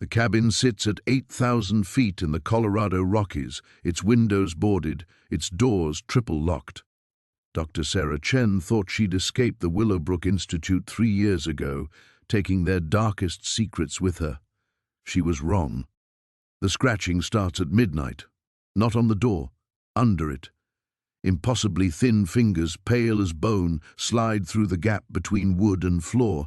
The cabin sits at 8,000 feet in the Colorado Rockies, its windows boarded, its doors triple-locked. Dr. Sarah Chen thought she'd escaped the Willowbrook Institute 3 years ago, taking their darkest secrets with her. She was wrong. The scratching starts at midnight. Not on the door, under it. Impossibly thin fingers, pale as bone, slide through the gap between wood and floor.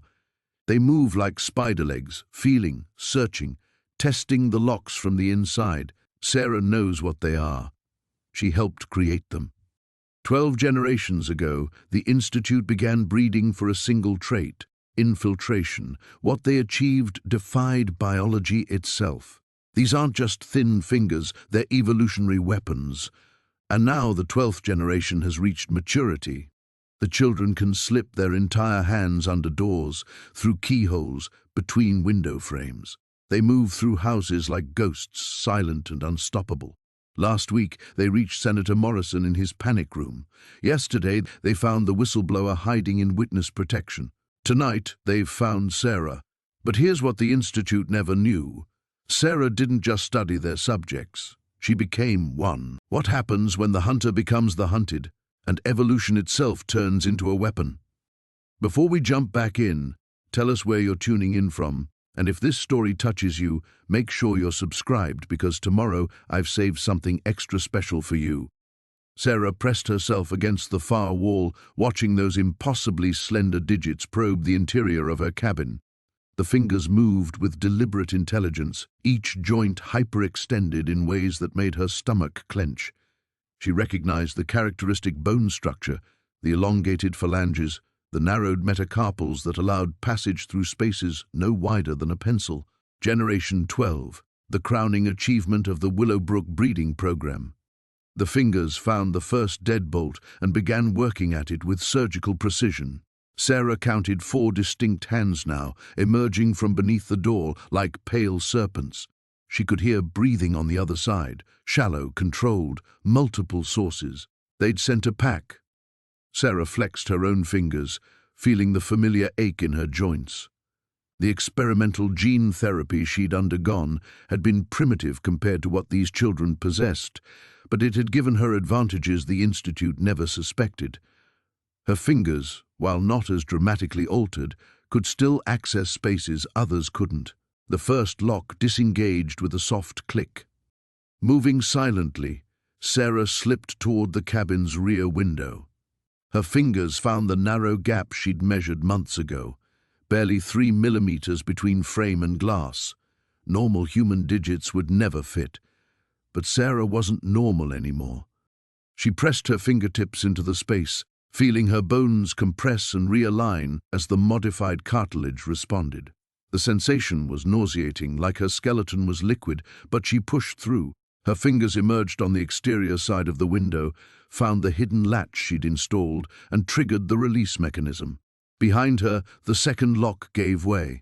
They move like spider legs, feeling, searching, testing the locks from the inside. Sarah knows what they are. She helped create them. 12 generations ago, the Institute began breeding for a single trait, infiltration. What they achieved defied biology itself. These aren't just thin fingers, they're evolutionary weapons. And now the 12th generation has reached maturity. The children can slip their entire hands under doors, through keyholes, between window frames. They move through houses like ghosts, silent and unstoppable. Last week, they reached Senator Morrison in his panic room. Yesterday, they found the whistleblower hiding in witness protection. Tonight, they've found Sarah. But here's what the Institute never knew. Sarah didn't just study their subjects. She became one. What happens when the hunter becomes the hunted, and evolution itself turns into a weapon? Before we jump back in, tell us where you're tuning in from, and if this story touches you, make sure you're subscribed because tomorrow I've saved something extra special for you. Sarah pressed herself against the far wall, watching those impossibly slender digits probe the interior of her cabin. The fingers moved with deliberate intelligence, each joint hyperextended in ways that made her stomach clench. She recognized the characteristic bone structure, the elongated phalanges, the narrowed metacarpals that allowed passage through spaces no wider than a pencil. Generation 12, the crowning achievement of the Willowbrook breeding program. The fingers found the first deadbolt and began working at it with surgical precision. Sarah counted 4 distinct hands now, emerging from beneath the door like pale serpents. She could hear breathing on the other side, shallow, controlled, multiple sources. They'd sent a pack. Sarah flexed her own fingers, feeling the familiar ache in her joints. The experimental gene therapy she'd undergone had been primitive compared to what these children possessed, but it had given her advantages the Institute never suspected. Her fingers, while not as dramatically altered, could still access spaces others couldn't. The first lock disengaged with a soft click. Moving silently, Sarah slipped toward the cabin's rear window. Her fingers found the narrow gap she'd measured months ago, barely 3 millimeters between frame and glass. Normal human digits would never fit, but Sarah wasn't normal anymore. She pressed her fingertips into the space, feeling her bones compress and realign as the modified cartilage responded. The sensation was nauseating, like her skeleton was liquid, but she pushed through. Her fingers emerged on the exterior side of the window, found the hidden latch she'd installed, and triggered the release mechanism. Behind her, the second lock gave way.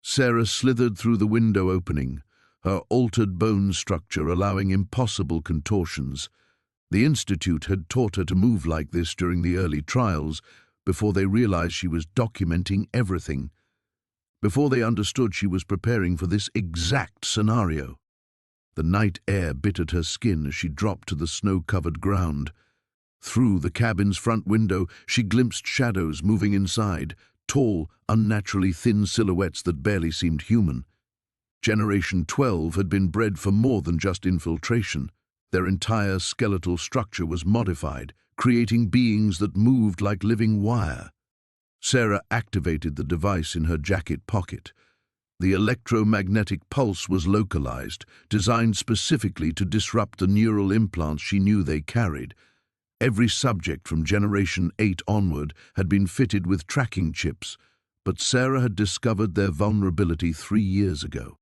Sarah slithered through the window opening, her altered bone structure allowing impossible contortions. The Institute had taught her to move like this during the early trials, before they realized she was documenting everything, before they understood she was preparing for this exact scenario. The night air bit at her skin as she dropped to the snow-covered ground. Through the cabin's front window, she glimpsed shadows moving inside, tall, unnaturally thin silhouettes that barely seemed human. Generation 12 had been bred for more than just infiltration. Their entire skeletal structure was modified, creating beings that moved like living wire. Sarah activated the device in her jacket pocket. The electromagnetic pulse was localized, designed specifically to disrupt the neural implants she knew they carried. Every subject from Generation 8 onward had been fitted with tracking chips, but Sarah had discovered their vulnerability 3 years ago.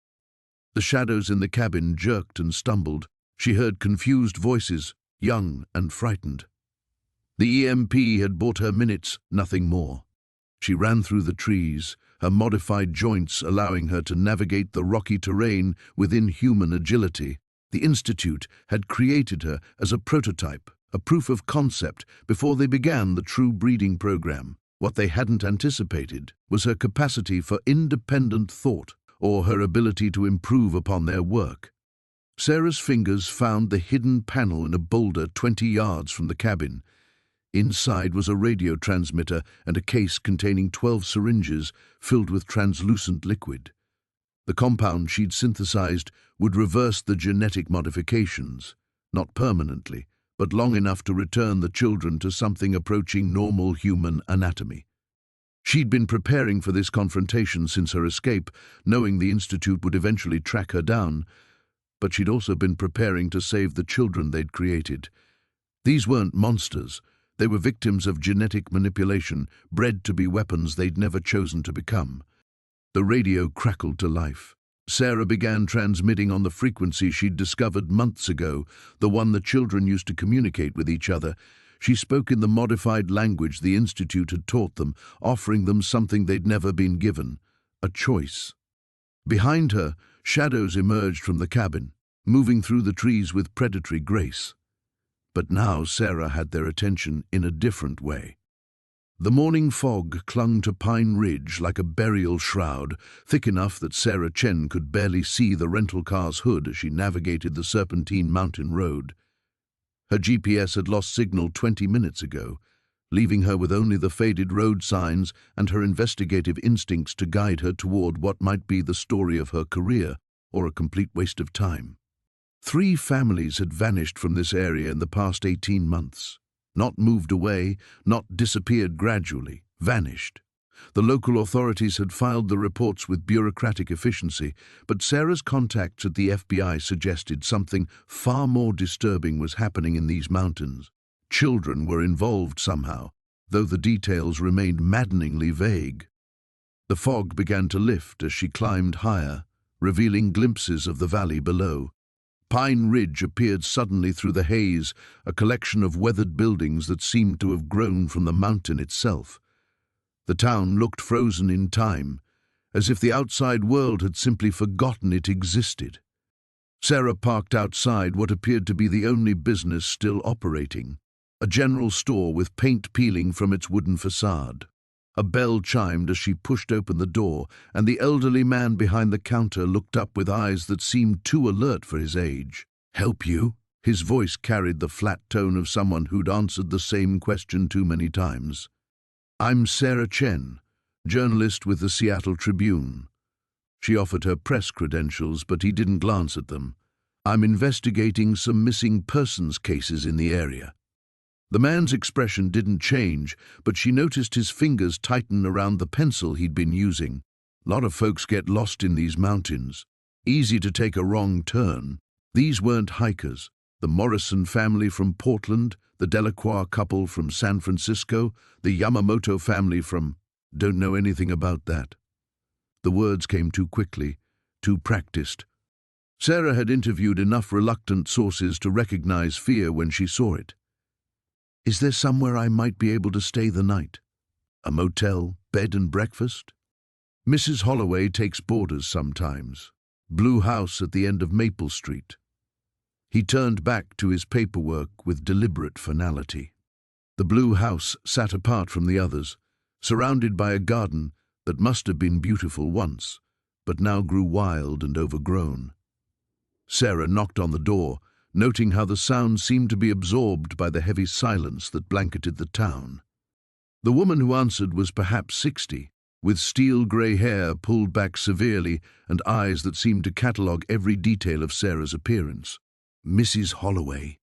The shadows in the cabin jerked and stumbled. She heard confused voices, young and frightened. The EMP had bought her minutes, nothing more. She ran through the trees, her modified joints allowing her to navigate the rocky terrain with inhuman agility. The Institute had created her as a prototype, a proof of concept, before they began the true breeding program. What they hadn't anticipated was her capacity for independent thought, or her ability to improve upon their work. Sarah's fingers found the hidden panel in a boulder 20 yards from the cabin. Inside was a radio transmitter and a case containing 12 syringes filled with translucent liquid. The compound she'd synthesized would reverse the genetic modifications, not permanently, but long enough to return the children to something approaching normal human anatomy. She'd been preparing for this confrontation since her escape, knowing the Institute would eventually track her down, but she'd also been preparing to save the children they'd created. These weren't monsters. They were victims of genetic manipulation, bred to be weapons they'd never chosen to become. The radio crackled to life. Sarah began transmitting on the frequency she'd discovered months ago, the one the children used to communicate with each other. She spoke in the modified language the Institute had taught them, offering them something they'd never been given: a choice. Behind her, shadows emerged from the cabin, moving through the trees with predatory grace. But now Sarah had their attention in a different way. The morning fog clung to Pine Ridge like a burial shroud, thick enough that Sarah Chen could barely see the rental car's hood as she navigated the serpentine mountain road. Her GPS had lost signal 20 minutes ago, leaving her with only the faded road signs and her investigative instincts to guide her toward what might be the story of her career or a complete waste of time. 3 families had vanished from this area in the past 18 months. Not moved away, not disappeared gradually, vanished. The local authorities had filed the reports with bureaucratic efficiency, but Sarah's contacts at the FBI suggested something far more disturbing was happening in these mountains. Children were involved somehow, though the details remained maddeningly vague. The fog began to lift as she climbed higher, revealing glimpses of the valley below. Pine Ridge appeared suddenly through the haze, a collection of weathered buildings that seemed to have grown from the mountain itself. The town looked frozen in time, as if the outside world had simply forgotten it existed. Sarah parked outside what appeared to be the only business still operating, a general store with paint peeling from its wooden facade. A bell chimed as she pushed open the door, and the elderly man behind the counter looked up with eyes that seemed too alert for his age. "Help you?" His voice carried the flat tone of someone who'd answered the same question too many times. "I'm Sarah Chen, journalist with the Seattle Tribune." She offered her press credentials, but he didn't glance at them. "I'm investigating some missing persons cases in the area." The man's expression didn't change, but she noticed his fingers tighten around the pencil he'd been using. A lot of folks get lost in these mountains. Easy to take a wrong turn. These weren't hikers. The Morrison family from Portland, the Delacroix couple from San Francisco, the Yamamoto family from... Don't know anything about that. The words came too quickly, too practiced. Sarah had interviewed enough reluctant sources to recognize fear when she saw it. "Is there somewhere I might be able to stay the night? A motel, bed and breakfast?" "Mrs. Holloway takes boarders sometimes. Blue house at the end of Maple Street." He turned back to his paperwork with deliberate finality. The blue house sat apart from the others, surrounded by a garden that must have been beautiful once, but now grew wild and overgrown. Sarah knocked on the door, noting how the sound seemed to be absorbed by the heavy silence that blanketed the town. The woman who answered was perhaps 60, with steel-grey hair pulled back severely and eyes that seemed to catalogue every detail of Sarah's appearance. "Mrs. Holloway,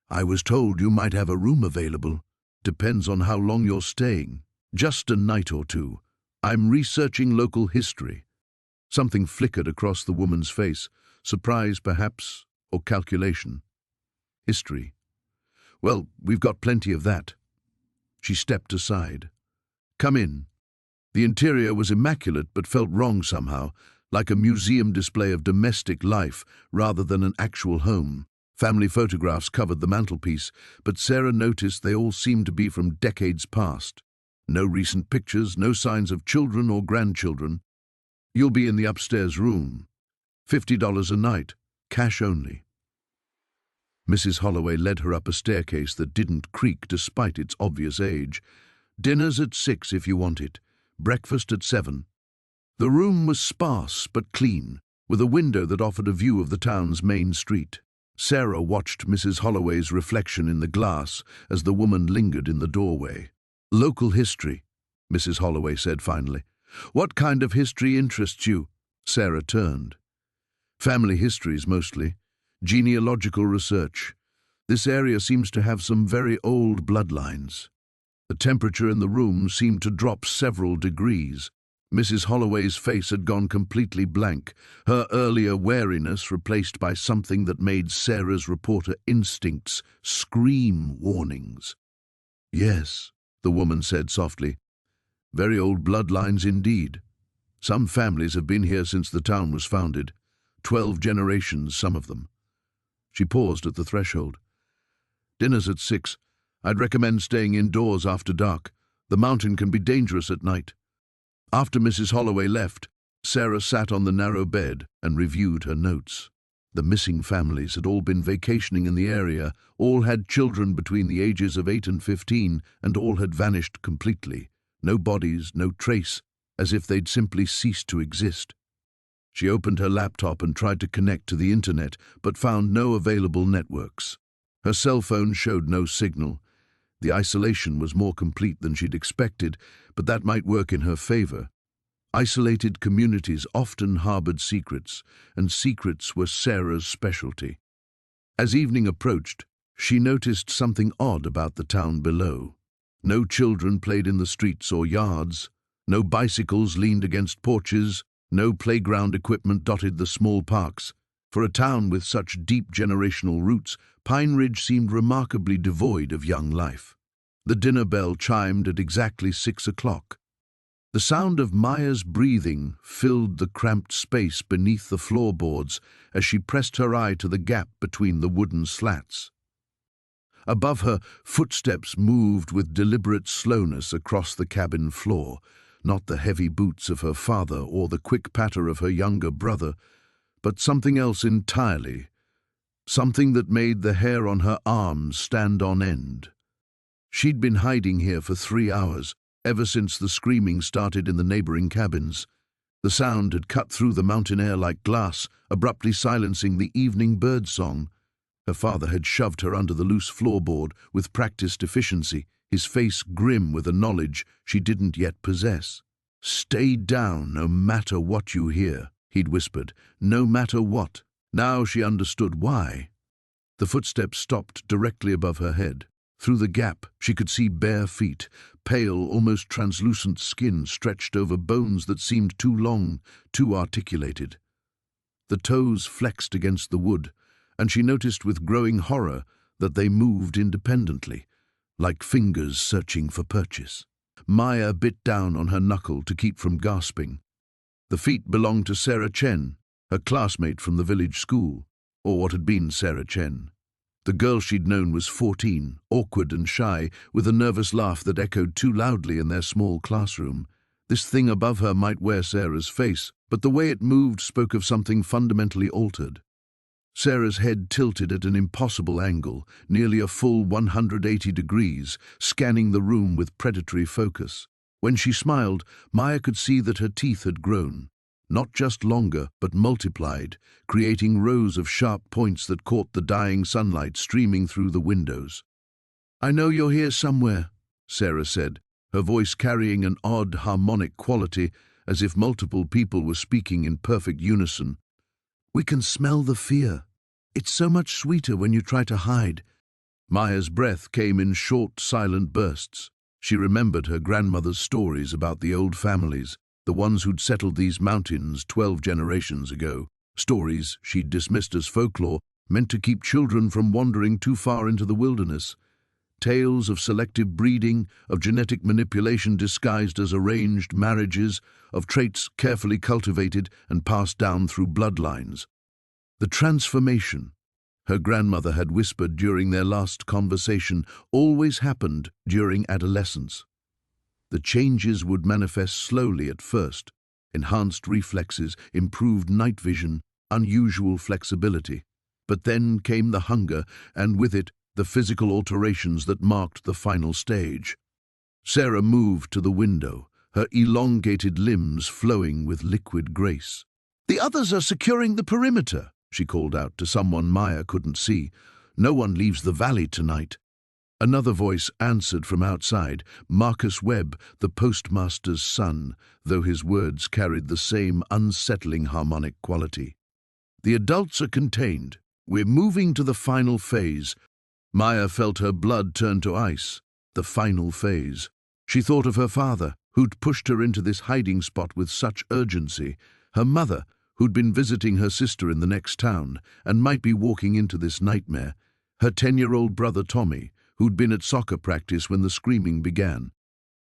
I was told you might have a room available. Depends on how long you're staying. Just a night or two. I'm researching local history." Something flickered across the woman's face, surprise perhaps, or calculation. "History. Well, we've got plenty of that." She stepped aside. "Come in." The interior was immaculate but felt wrong somehow, like a museum display of domestic life rather than an actual home. Family photographs covered the mantelpiece, but Sarah noticed they all seemed to be from decades past. No recent pictures, no signs of children or grandchildren. "You'll be in the upstairs room. $50 a night. Cash only." Mrs. Holloway led her up a staircase that didn't creak despite its obvious age. "Dinner's at 6 if you want it. Breakfast at 7. The room was sparse but clean, with a window that offered a view of the town's main street. Sarah watched Mrs. Holloway's reflection in the glass as the woman lingered in the doorway. "Local history," Mrs. Holloway said finally. "What kind of history interests you?" Sarah turned. "Family histories, mostly. Genealogical research. This area seems to have some very old bloodlines." The temperature in the room seemed to drop several degrees. Mrs. Holloway's face had gone completely blank, her earlier wariness replaced by something that made Sarah's reporter instincts scream warnings. "Yes," the woman said softly. "Very old bloodlines indeed. Some families have been here since the town was founded. 12 generations, some of them." She paused at the threshold. "Dinner's at 6. I'd recommend staying indoors after dark. The mountain can be dangerous at night." After Mrs. Holloway left, Sarah sat on the narrow bed and reviewed her notes. The missing families had all been vacationing in the area, all had children between the ages of 8 and 15, and all had vanished completely. No bodies, no trace, as if they'd simply ceased to exist. She opened her laptop and tried to connect to the internet, but found no available networks. Her cell phone showed no signal. The isolation was more complete than she'd expected, but that might work in her favor. Isolated communities often harbored secrets, and secrets were Sarah's specialty. As evening approached, she noticed something odd about the town below. No children played in the streets or yards. No bicycles leaned against porches. No playground equipment dotted the small parks. For a town with such deep generational roots, Pine Ridge seemed remarkably devoid of young life. The dinner bell chimed at exactly 6 o'clock. The sound of Maya's breathing filled the cramped space beneath the floorboards as she pressed her eye to the gap between the wooden slats. Above her, footsteps moved with deliberate slowness across the cabin floor, not the heavy boots of her father or the quick patter of her younger brother, but something else entirely, something that made the hair on her arms stand on end. She'd been hiding here for 3 hours, ever since the screaming started in the neighboring cabins. The sound had cut through the mountain air like glass, abruptly silencing the evening bird song. Her father had shoved her under the loose floorboard with practiced efficiency, his face grim with a knowledge she didn't yet possess. "Stay down, no matter what you hear," he'd whispered. "No matter what." Now she understood why. The footsteps stopped directly above her head. Through the gap, she could see bare feet, pale, almost translucent skin stretched over bones that seemed too long, too articulated. The toes flexed against the wood, and she noticed with growing horror that they moved independently, like fingers searching for purchase. Maya bit down on her knuckle to keep from gasping. The feet belonged to Sarah Chen, her classmate from the village school, or what had been Sarah Chen. The girl she'd known was 14, awkward and shy, with a nervous laugh that echoed too loudly in their small classroom. This thing above her might wear Sarah's face, but the way it moved spoke of something fundamentally altered. Sarah's head tilted at an impossible angle, nearly a full 180 degrees, scanning the room with predatory focus. When she smiled, Maya could see that her teeth had grown. Not just longer, but multiplied, creating rows of sharp points that caught the dying sunlight streaming through the windows. "I know you're here somewhere," Sarah said, her voice carrying an odd harmonic quality, as if multiple people were speaking in perfect unison. "We can smell the fear. It's so much sweeter when you try to hide." Maya's breath came in short, silent bursts. She remembered her grandmother's stories about the old families, the ones who'd settled these mountains 12 generations ago, stories she'd dismissed as folklore, meant to keep children from wandering too far into the wilderness. Tales of selective breeding, of genetic manipulation disguised as arranged marriages, of traits carefully cultivated and passed down through bloodlines. The transformation, her grandmother had whispered during their last conversation, always happened during adolescence. The changes would manifest slowly at first: enhanced reflexes, improved night vision, unusual flexibility. But then came the hunger, and with it, the physical alterations that marked the final stage. Sarah moved to the window, her elongated limbs flowing with liquid grace. "The others are securing the perimeter," she called out to someone Maya couldn't see. "No one leaves the valley tonight." Another voice answered from outside, Marcus Webb, the postmaster's son, though his words carried the same unsettling harmonic quality. "The adults are contained. We're moving to the final phase." Maya felt her blood turn to ice. The final phase. She thought of her father, who'd pushed her into this hiding spot with such urgency, her mother, who'd been visiting her sister in the next town and might be walking into this nightmare, her 10-year-old brother Tommy, who'd been at soccer practice when the screaming began.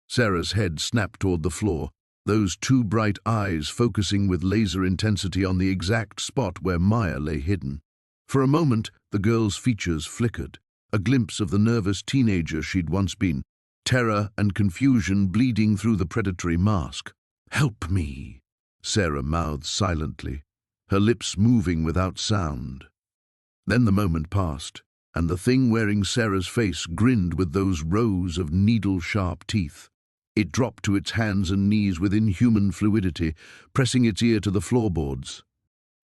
Sarah's head snapped toward the floor, those two bright eyes focusing with laser intensity on the exact spot where Maya lay hidden. For a moment, the girl's features flickered, a glimpse of the nervous teenager she'd once been, terror and confusion bleeding through the predatory mask. "Help me," Sarah mouthed silently, her lips moving without sound. Then the moment passed, and the thing wearing Sarah's face grinned with those rows of needle-sharp teeth. It dropped to its hands and knees with inhuman fluidity, pressing its ear to the floorboards.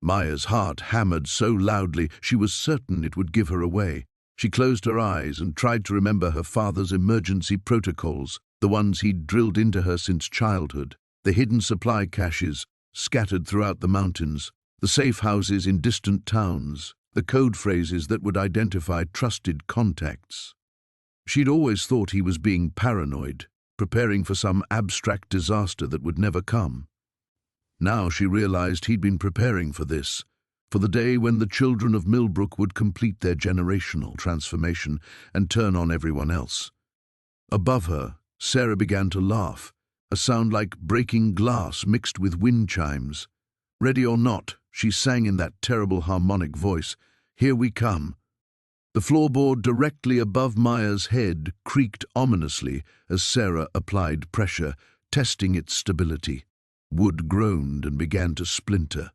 Maya's heart hammered so loudly she was certain it would give her away. She closed her eyes and tried to remember her father's emergency protocols, the ones he'd drilled into her since childhood, the hidden supply caches scattered throughout the mountains, the safe houses in distant towns, the code phrases that would identify trusted contacts. She'd always thought he was being paranoid, preparing for some abstract disaster that would never come. Now she realized he'd been preparing for this, for the day when the children of Millbrook would complete their generational transformation and turn on everyone else. Above her, Sarah began to laugh, a sound like breaking glass mixed with wind chimes. Ready or not, she sang in that terrible harmonic voice, "Here we come." The floorboard directly above Maya's head creaked ominously as Sarah applied pressure, testing its stability. Wood groaned and began to splinter.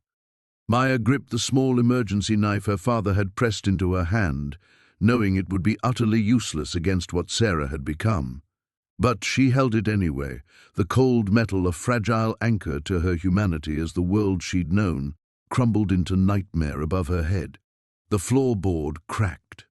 Maya gripped the small emergency knife her father had pressed into her hand, knowing it would be utterly useless against what Sarah had become. But she held it anyway, the cold metal a fragile anchor to her humanity as the world she'd known crumbled into nightmare above her head. The floorboard cracked.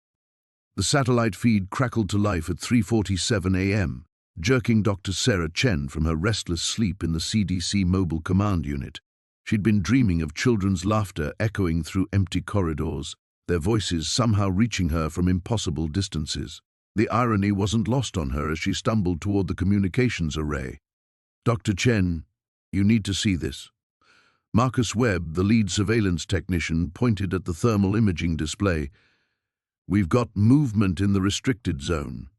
The satellite feed crackled to life at 3:47 a.m., jerking Dr. Sarah Chen from her restless sleep in the CDC Mobile Command Unit. She'd been dreaming of children's laughter echoing through empty corridors, their voices somehow reaching her from impossible distances. The irony wasn't lost on her as she stumbled toward the communications array. "Dr. Chen, you need to see this." Marcus Webb, the lead surveillance technician, pointed at the thermal imaging display. "We've got movement in the restricted zone."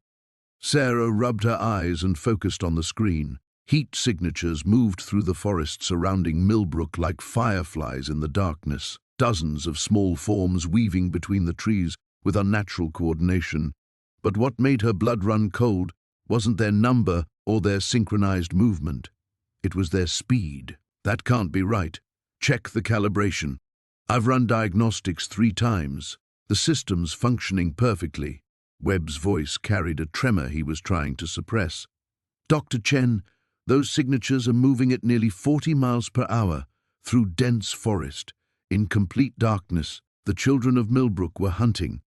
Sarah rubbed her eyes and focused on the screen. Heat signatures moved through the forest surrounding Millbrook like fireflies in the darkness, dozens of small forms weaving between the trees with unnatural coordination. But what made her blood run cold wasn't their number or their synchronized movement. It was their speed. "That can't be right. Check the calibration. I've run diagnostics 3 times. The system's functioning perfectly." Webb's voice carried a tremor he was trying to suppress. "Dr. Chen, those signatures are moving at nearly 40 miles per hour through dense forest. In complete darkness, the children of Millbrook were hunting."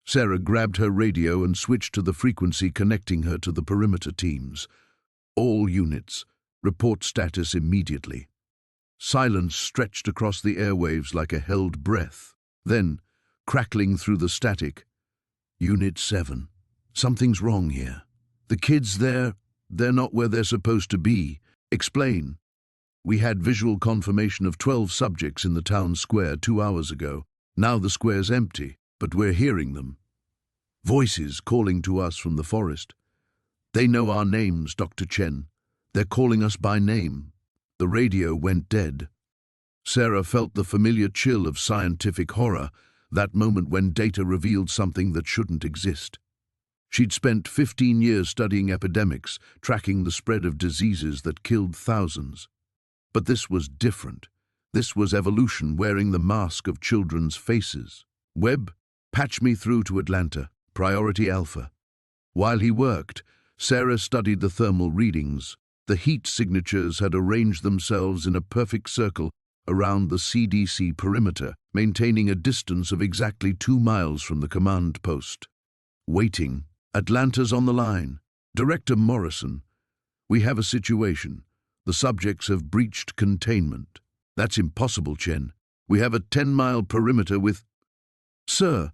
Sarah grabbed her radio and switched to the frequency connecting her to the perimeter teams. "All units, report status immediately." Silence stretched across the airwaves like a held breath. Then, crackling through the static, "Unit 7, something's wrong here. The kids they're not where they're supposed to be. Explain." "We had visual confirmation of 12 subjects in the town square 2 hours ago. Now the square's empty, but we're hearing them. Voices calling to us from the forest. They know our names, Dr. Chen. They're calling us by name." The radio went dead. Sarah felt the familiar chill of scientific horror, that moment when data revealed something that shouldn't exist. She'd spent 15 years studying epidemics, tracking the spread of diseases that killed thousands. But this was different. This was evolution wearing the mask of children's faces. "Webb, patch me through to Atlanta, Priority Alpha." While he worked, Sarah studied the thermal readings. The heat signatures had arranged themselves in a perfect circle around the CDC perimeter, maintaining a distance of exactly 2 miles from the command post. Waiting. Atlanta's on the line. Director Morrison, we have a situation. The subjects have breached containment. That's impossible, Chen. We have a 10-mile perimeter with... Sir,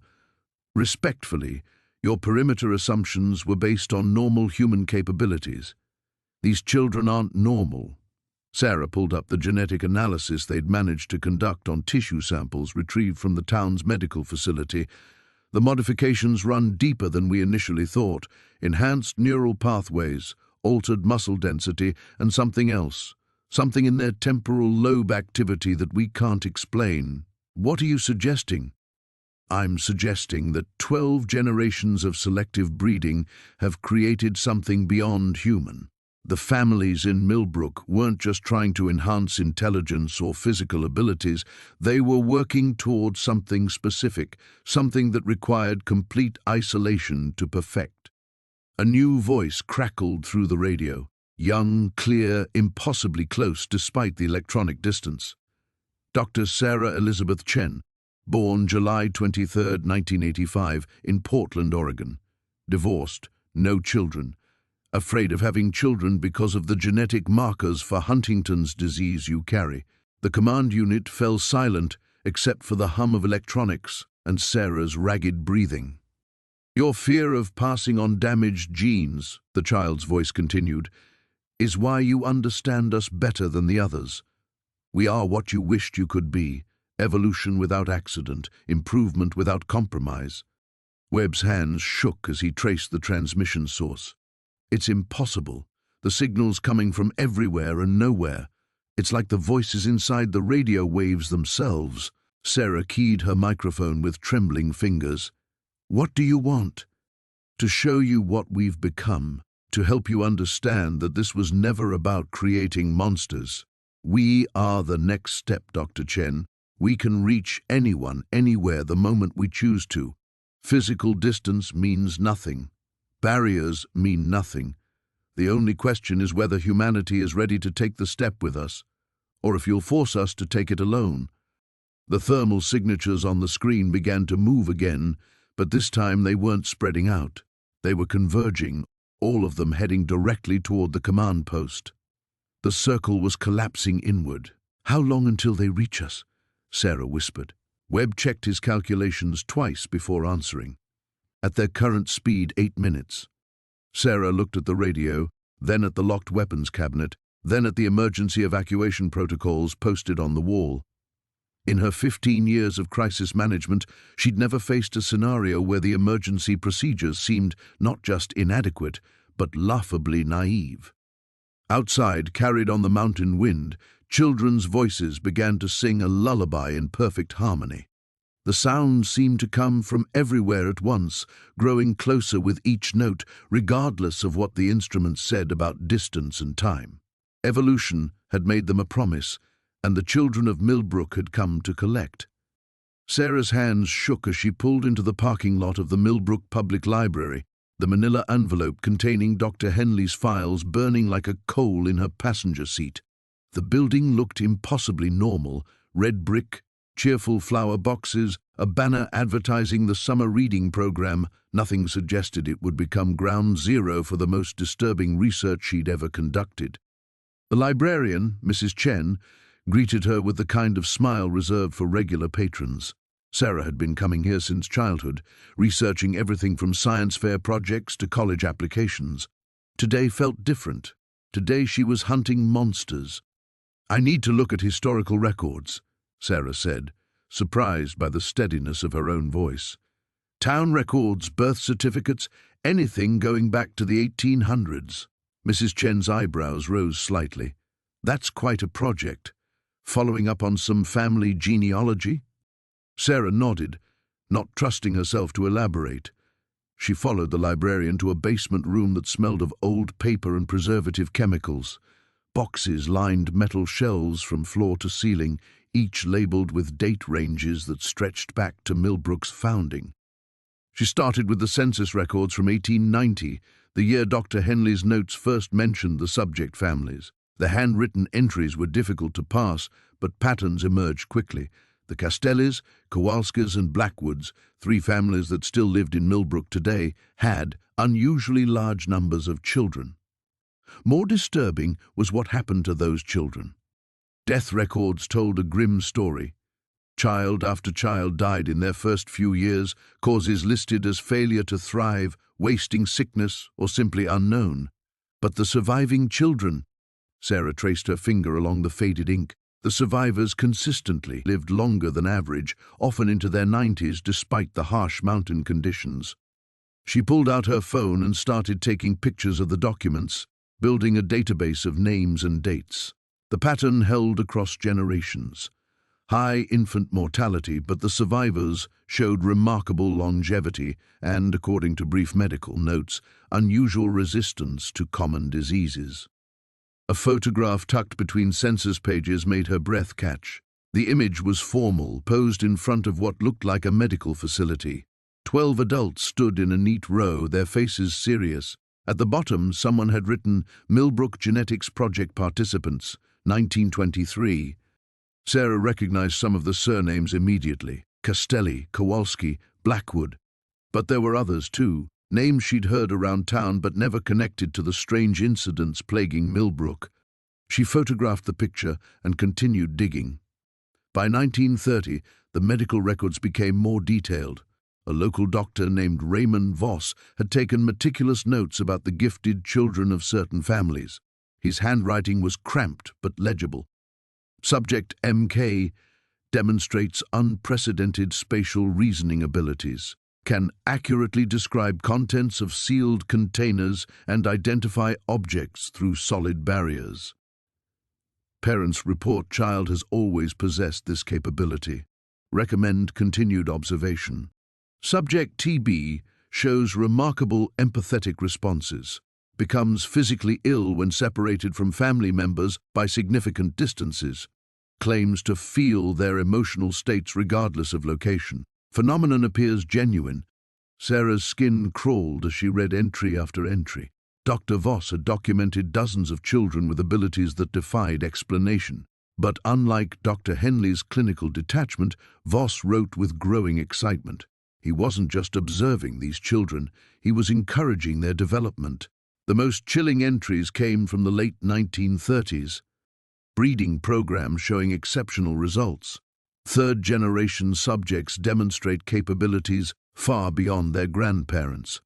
respectfully, your perimeter assumptions were based on normal human capabilities. These children aren't normal. Sarah pulled up the genetic analysis they'd managed to conduct on tissue samples retrieved from the town's medical facility. The modifications run deeper than we initially thought. Enhanced neural pathways, altered muscle density, and something else. Something in their temporal lobe activity that we can't explain. What are you suggesting? I'm suggesting that 12 generations of selective breeding have created something beyond human. The families in Millbrook weren't just trying to enhance intelligence or physical abilities, they were working towards something specific, something that required complete isolation to perfect. A new voice crackled through the radio, young, clear, impossibly close despite the electronic distance. Dr. Sarah Elizabeth Chen, born July 23, 1985, in Portland, Oregon. Divorced, no children. Afraid of having children because of the genetic markers for Huntington's disease you carry. The command unit fell silent except for the hum of electronics and Sarah's ragged breathing. Your fear of passing on damaged genes, the child's voice continued, is why you understand us better than the others. We are what you wished you could be, evolution without accident, improvement without compromise. Webb's hands shook as he traced the transmission source. It's impossible. The signal's coming from everywhere and nowhere. It's like the voices inside the radio waves themselves. Sarah keyed her microphone with trembling fingers. What do you want? To show you what we've become, to help you understand that this was never about creating monsters. We are the next step, Dr. Chen. We can reach anyone, anywhere, the moment we choose to. Physical distance means nothing. Barriers mean nothing. The only question is whether humanity is ready to take the step with us, or if you'll force us to take it alone. The thermal signatures on the screen began to move again, but this time they weren't spreading out. They were converging, all of them heading directly toward the command post. The circle was collapsing inward. How long until they reach us? Sarah whispered. Webb checked his calculations twice before answering. At their current speed, 8 minutes. Sarah looked at the radio, then at the locked weapons cabinet, then at the emergency evacuation protocols posted on the wall. In her 15 years of crisis management, she'd never faced a scenario where the emergency procedures seemed not just inadequate, but laughably naive. Outside, carried on the mountain wind, children's voices began to sing a lullaby in perfect harmony. The sounds seemed to come from everywhere at once, growing closer with each note, regardless of what the instruments said about distance and time. Evolution had made them a promise, and the children of Millbrook had come to collect. Sarah's hands shook as she pulled into the parking lot of the Millbrook Public Library, the manila envelope containing Dr. Henley's files burning like a coal in her passenger seat. The building looked impossibly normal, red brick, cheerful flower boxes, a banner advertising the summer reading program. Nothing suggested it would become ground zero for the most disturbing research she'd ever conducted. The librarian, Mrs. Chen, greeted her with the kind of smile reserved for regular patrons. Sarah had been coming here since childhood, researching everything from science fair projects to college applications. Today felt different. Today she was hunting monsters. I need to look at historical records, Sarah said, surprised by the steadiness of her own voice. Town records, birth certificates, anything going back to the 1800s. Mrs. Chen's eyebrows rose slightly. That's quite a project. Following up on some family genealogy? Sarah nodded, not trusting herself to elaborate. She followed the librarian to a basement room that smelled of old paper and preservative chemicals. Boxes lined metal shelves from floor to ceiling, each labeled with date ranges that stretched back to Millbrook's founding. She started with the census records from 1890, the year Dr. Henley's notes first mentioned the subject families. The handwritten entries were difficult to pass, but patterns emerged quickly. The Castellis, Kowalskis, and Blackwoods, three families that still lived in Millbrook today, had unusually large numbers of children. More disturbing was what happened to those children. Death records told a grim story. Child after child died in their first few years, causes listed as failure to thrive, wasting sickness, or simply unknown. But the surviving children, Sarah traced her finger along the faded ink, the survivors consistently lived longer than average, often into their 90s despite the harsh mountain conditions. She pulled out her phone and started taking pictures of the documents, building a database of names and dates. The pattern held across generations. High infant mortality, but the survivors showed remarkable longevity and, according to brief medical notes, unusual resistance to common diseases. A photograph tucked between census pages made her breath catch. The image was formal, posed in front of what looked like a medical facility. 12 adults stood in a neat row, their faces serious. At the bottom, someone had written, "Millbrook Genetics Project Participants, 1923. Sarah recognized some of the surnames immediately: Castelli, Kowalski, Blackwood. But there were others too, names she'd heard around town but never connected to the strange incidents plaguing Millbrook. She photographed the picture and continued digging. By 1930, the medical records became more detailed. A local doctor named Raymond Voss had taken meticulous notes about the gifted children of certain families. His handwriting was cramped but legible. Subject MK demonstrates unprecedented spatial reasoning abilities, can accurately describe contents of sealed containers and identify objects through solid barriers. Parents report child has always possessed this capability. Recommend continued observation. Subject TB shows remarkable empathetic responses, becomes physically ill when separated from family members by significant distances, claims to feel their emotional states regardless of location. Phenomenon appears genuine. Sarah's skin crawled as she read entry after entry. Dr. Voss had documented dozens of children with abilities that defied explanation. But unlike Dr. Henley's clinical detachment, Voss wrote with growing excitement. He wasn't just observing these children, he was encouraging their development. The most chilling entries came from the late 1930s. Breeding programs showing exceptional results. Third-generation subjects demonstrate capabilities far beyond their grandparents.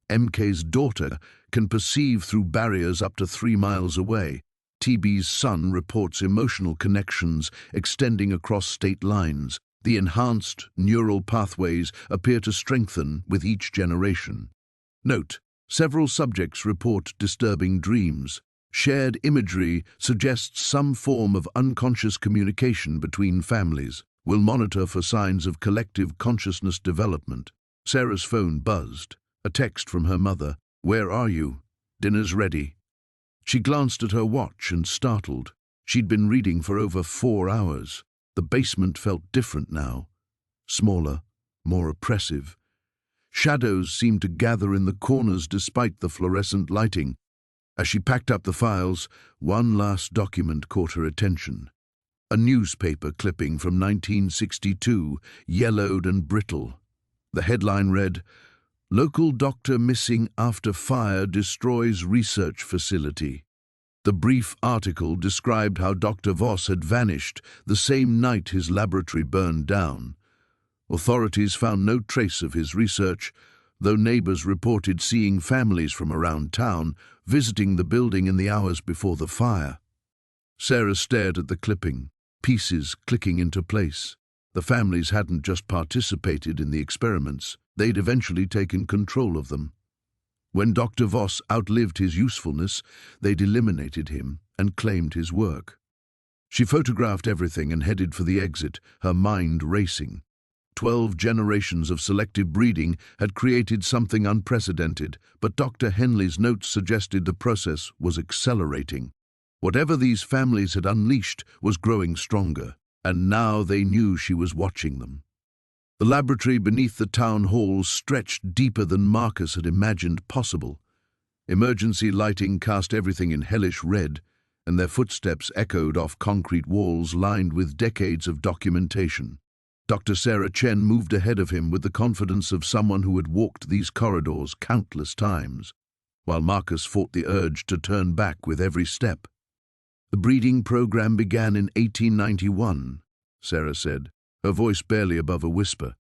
MK's daughter can perceive through barriers up to 3 miles away. TB's son reports emotional connections extending across state lines. The enhanced neural pathways appear to strengthen with each generation. Note: several subjects report disturbing dreams. Shared imagery suggests some form of unconscious communication between families. Will monitor for signs of collective consciousness development. Sarah's phone buzzed. A text from her mother. "Where are you? Dinner's ready." She glanced at her watch and startled. She'd been reading for over 4 hours. The basement felt different now. Smaller, more oppressive. Shadows seemed to gather in the corners despite the fluorescent lighting. As she packed up the files, one last document caught her attention. A newspaper clipping from 1962, yellowed and brittle. The headline read, "Local doctor missing after fire destroys research facility." The brief article described how Dr. Voss had vanished the same night his laboratory burned down. Authorities found no trace of his research, though neighbors reported seeing families from around town visiting the building in the hours before the fire. Sarah stared at the clipping, pieces clicking into place. The families hadn't just participated in the experiments, they'd eventually taken control of them. When Dr. Voss outlived his usefulness, they'd eliminated him and claimed his work. She photographed everything and headed for the exit, her mind racing. 12 generations of selective breeding had created something unprecedented, but Dr. Henley's notes suggested the process was accelerating. Whatever these families had unleashed was growing stronger, and now they knew she was watching them. The laboratory beneath the town hall stretched deeper than Marcus had imagined possible. Emergency lighting cast everything in hellish red, and their footsteps echoed off concrete walls lined with decades of documentation. Dr. Sarah Chen moved ahead of him with the confidence of someone who had walked these corridors countless times, while Marcus fought the urge to turn back with every step. The breeding program began in 1891, Sarah said, her voice barely above a whisper.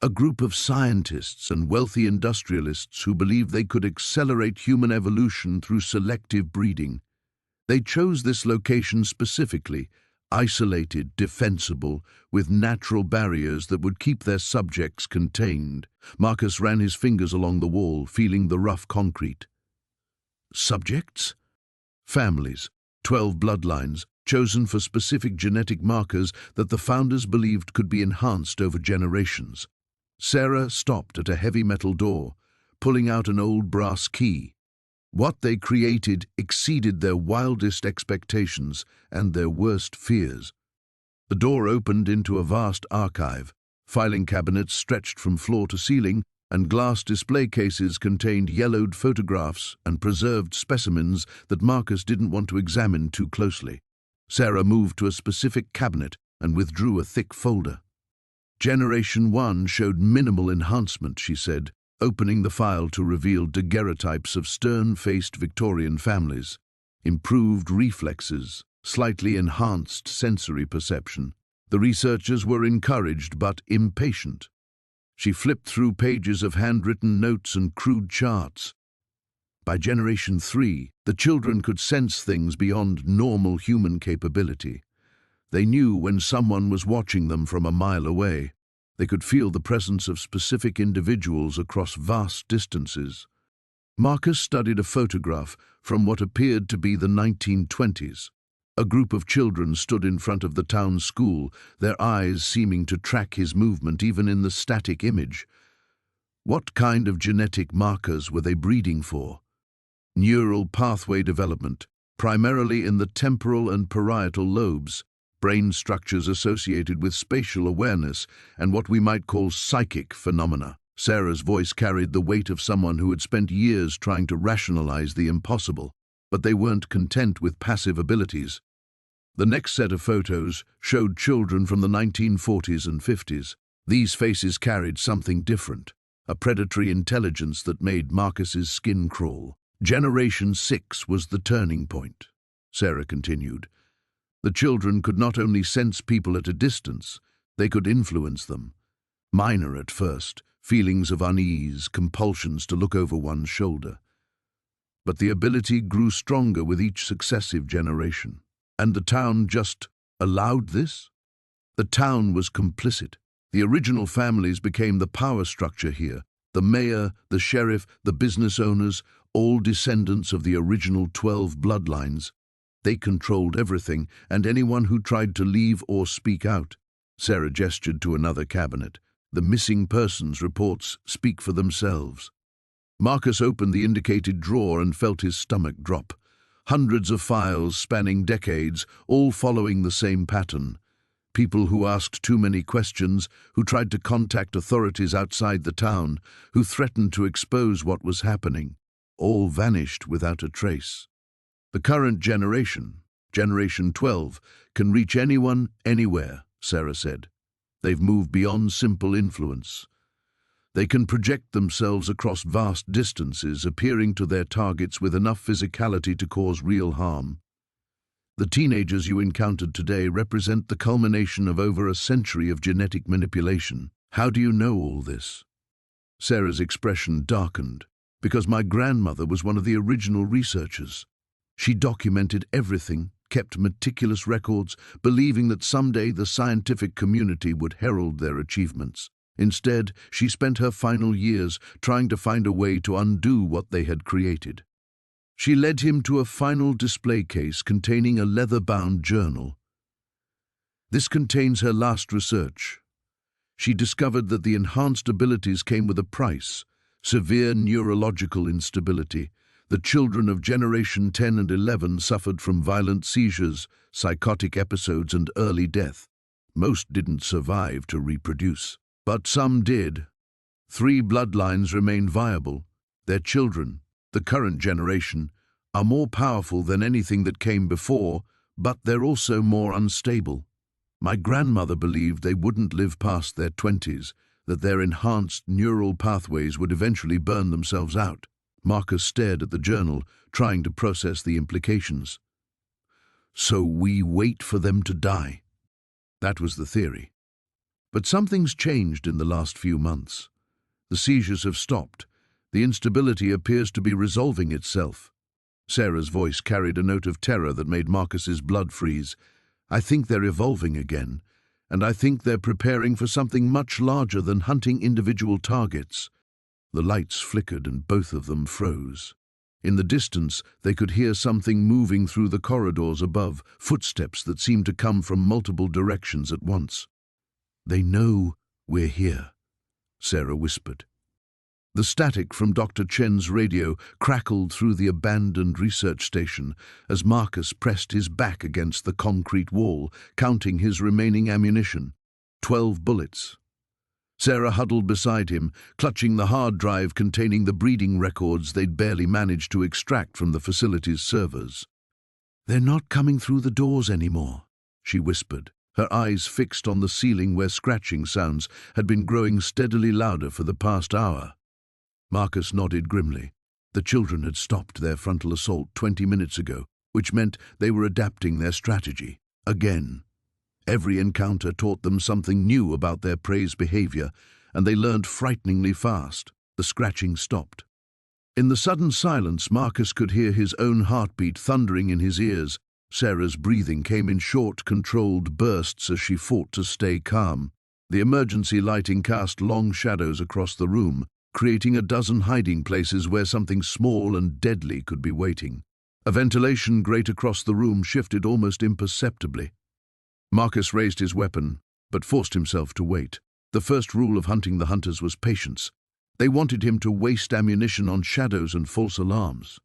A group of scientists and wealthy industrialists who believed they could accelerate human evolution through selective breeding. They chose this location specifically, isolated, defensible, with natural barriers that would keep their subjects contained. Marcus ran his fingers along the wall, feeling the rough concrete. Subjects? Families, 12 bloodlines, chosen for specific genetic markers that the founders believed could be enhanced over generations. Sarah stopped at a heavy metal door, pulling out an old brass key. What they created exceeded their wildest expectations and their worst fears. The door opened into a vast archive. Filing cabinets stretched from floor to ceiling, and glass display cases contained yellowed photographs and preserved specimens that Marcus didn't want to examine too closely. Sarah moved to a specific cabinet and withdrew a thick folder. Generation 1 showed minimal enhancement, she said, opening the file to reveal daguerreotypes of stern-faced Victorian families, improved reflexes, slightly enhanced sensory perception. The researchers were encouraged but impatient. She flipped through pages of handwritten notes and crude charts. By Generation 3, the children could sense things beyond normal human capability. They knew when someone was watching them from a mile away. They could feel the presence of specific individuals across vast distances. Marcus studied a photograph from what appeared to be the 1920s. A group of children stood in front of the town school, their eyes seeming to track his movement even in the static image. What kind of genetic markers were they breeding for? Neural pathway development, primarily in the temporal and parietal lobes, brain structures associated with spatial awareness and what we might call psychic phenomena. Sarah's voice carried the weight of someone who had spent years trying to rationalize the impossible, but they weren't content with passive abilities. The next set of photos showed children from the 1940s and 50s. These faces carried something different, a predatory intelligence that made Marcus's skin crawl. Generation 6 was the turning point, Sarah continued. The children could not only sense people at a distance, they could influence them. Minor at first, feelings of unease, compulsions to look over one's shoulder. But the ability grew stronger with each successive generation. And the town just allowed this? The town was complicit. The original families became the power structure here. The mayor, the sheriff, the business owners, all descendants of the original 12 bloodlines. They controlled everything, and anyone who tried to leave or speak out. Sarah gestured to another cabinet. The missing persons reports speak for themselves. Marcus opened the indicated drawer and felt his stomach drop. Hundreds of files spanning decades, all following the same pattern. People who asked too many questions, who tried to contact authorities outside the town, who threatened to expose what was happening. All vanished without a trace. The current generation, Generation 12, can reach anyone, anywhere, Sarah said. They've moved beyond simple influence. They can project themselves across vast distances, appearing to their targets with enough physicality to cause real harm. The teenagers you encountered today represent the culmination of over a century of genetic manipulation. How do you know all this? Sarah's expression darkened. Because my grandmother was one of the original researchers. She documented everything, kept meticulous records, believing that someday the scientific community would herald their achievements. Instead, she spent her final years trying to find a way to undo what they had created. She led him to a final display case containing a leather-bound journal. This contains her last research. She discovered that the enhanced abilities came with a price, severe neurological instability. The children of Generation 10 and 11 suffered from violent seizures, psychotic episodes, and early death. Most didn't survive to reproduce. But some did. 3 bloodlines remained viable. Their children, The current generation are more powerful than anything that came before, but they're also more unstable. My grandmother believed they wouldn't live past their 20s, that their enhanced neural pathways would eventually burn themselves out. Marcus stared at the journal, trying to process the implications. So we wait for them to die. That was the theory. But something's changed in the last few months. The seizures have stopped. The instability appears to be resolving itself. Sarah's voice carried a note of terror that made Marcus's blood freeze. I think they're evolving again, and I think they're preparing for something much larger than hunting individual targets. The lights flickered and both of them froze. In the distance, they could hear something moving through the corridors above, footsteps that seemed to come from multiple directions at once. They know we're here, Sarah whispered. The static from Dr. Chen's radio crackled through the abandoned research station as Marcus pressed his back against the concrete wall, counting his remaining ammunition. 12 bullets. Sarah huddled beside him, clutching the hard drive containing the breeding records they'd barely managed to extract from the facility's servers. They're not coming through the doors anymore, she whispered, her eyes fixed on the ceiling where scratching sounds had been growing steadily louder for the past hour. Marcus nodded grimly. The children had stopped their frontal assault 20 minutes ago, which meant they were adapting their strategy. Again. Every encounter taught them something new about their prey's behavior, and they learned frighteningly fast. The scratching stopped. In the sudden silence, Marcus could hear his own heartbeat thundering in his ears. Sarah's breathing came in short, controlled bursts as she fought to stay calm. The emergency lighting cast long shadows across the room, creating a dozen hiding places where something small and deadly could be waiting. A ventilation grate across the room shifted almost imperceptibly. Marcus raised his weapon, but forced himself to wait. The first rule of hunting the hunters was patience. They wanted him to waste ammunition on shadows and false alarms.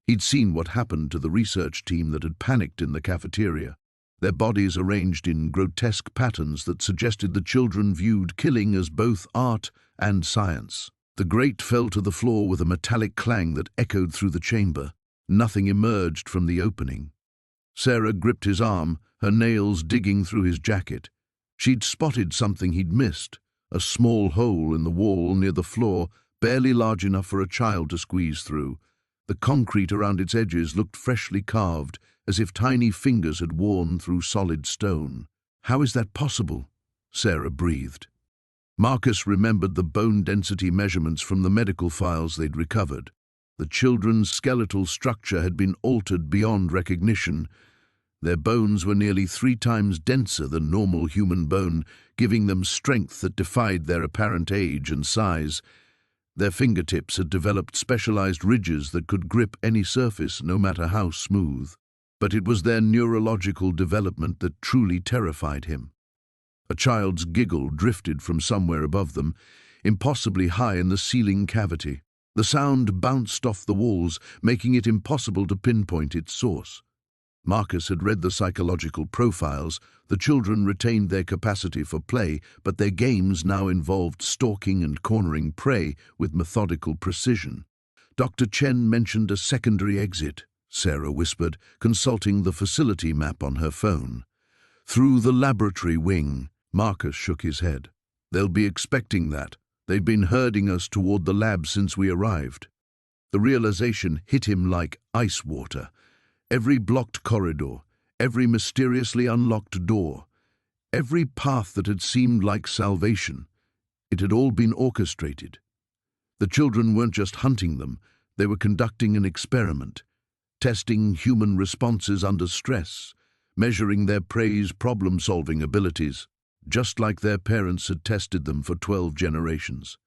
He'd seen what happened to the research team that had panicked in the cafeteria, their bodies arranged in grotesque patterns that suggested the children viewed killing as both art and science. The grate fell to the floor with a metallic clang that echoed through the chamber. Nothing emerged from the opening. Sarah gripped his arm, her nails digging through his jacket. She'd spotted something he'd missed, a small hole in the wall near the floor, barely large enough for a child to squeeze through. The concrete around its edges looked freshly carved, as if tiny fingers had worn through solid stone. How is that possible? Sarah breathed. Marcus remembered the bone density measurements from the medical files they'd recovered. The children's skeletal structure had been altered beyond recognition. Their bones were nearly 3 times denser than normal human bone, giving them strength that defied their apparent age and size. Their fingertips had developed specialized ridges that could grip any surface, no matter how smooth. But it was their neurological development that truly terrified him. A child's giggle drifted from somewhere above them, impossibly high in the ceiling cavity. The sound bounced off the walls, making it impossible to pinpoint its source. Marcus had read the psychological profiles. The children retained their capacity for play, but their games now involved stalking and cornering prey with methodical precision. Dr. Chen mentioned a secondary exit, Sarah whispered, consulting the facility map on her phone. Through the laboratory wing. Marcus shook his head. They'll be expecting that. They've been herding us toward the lab since we arrived. The realization hit him like ice water. Every blocked corridor, every mysteriously unlocked door, every path that had seemed like salvation, it had all been orchestrated. The children weren't just hunting them, they were conducting an experiment, testing human responses under stress, measuring their prey's problem-solving abilities, just like their parents had tested them for 12 generations.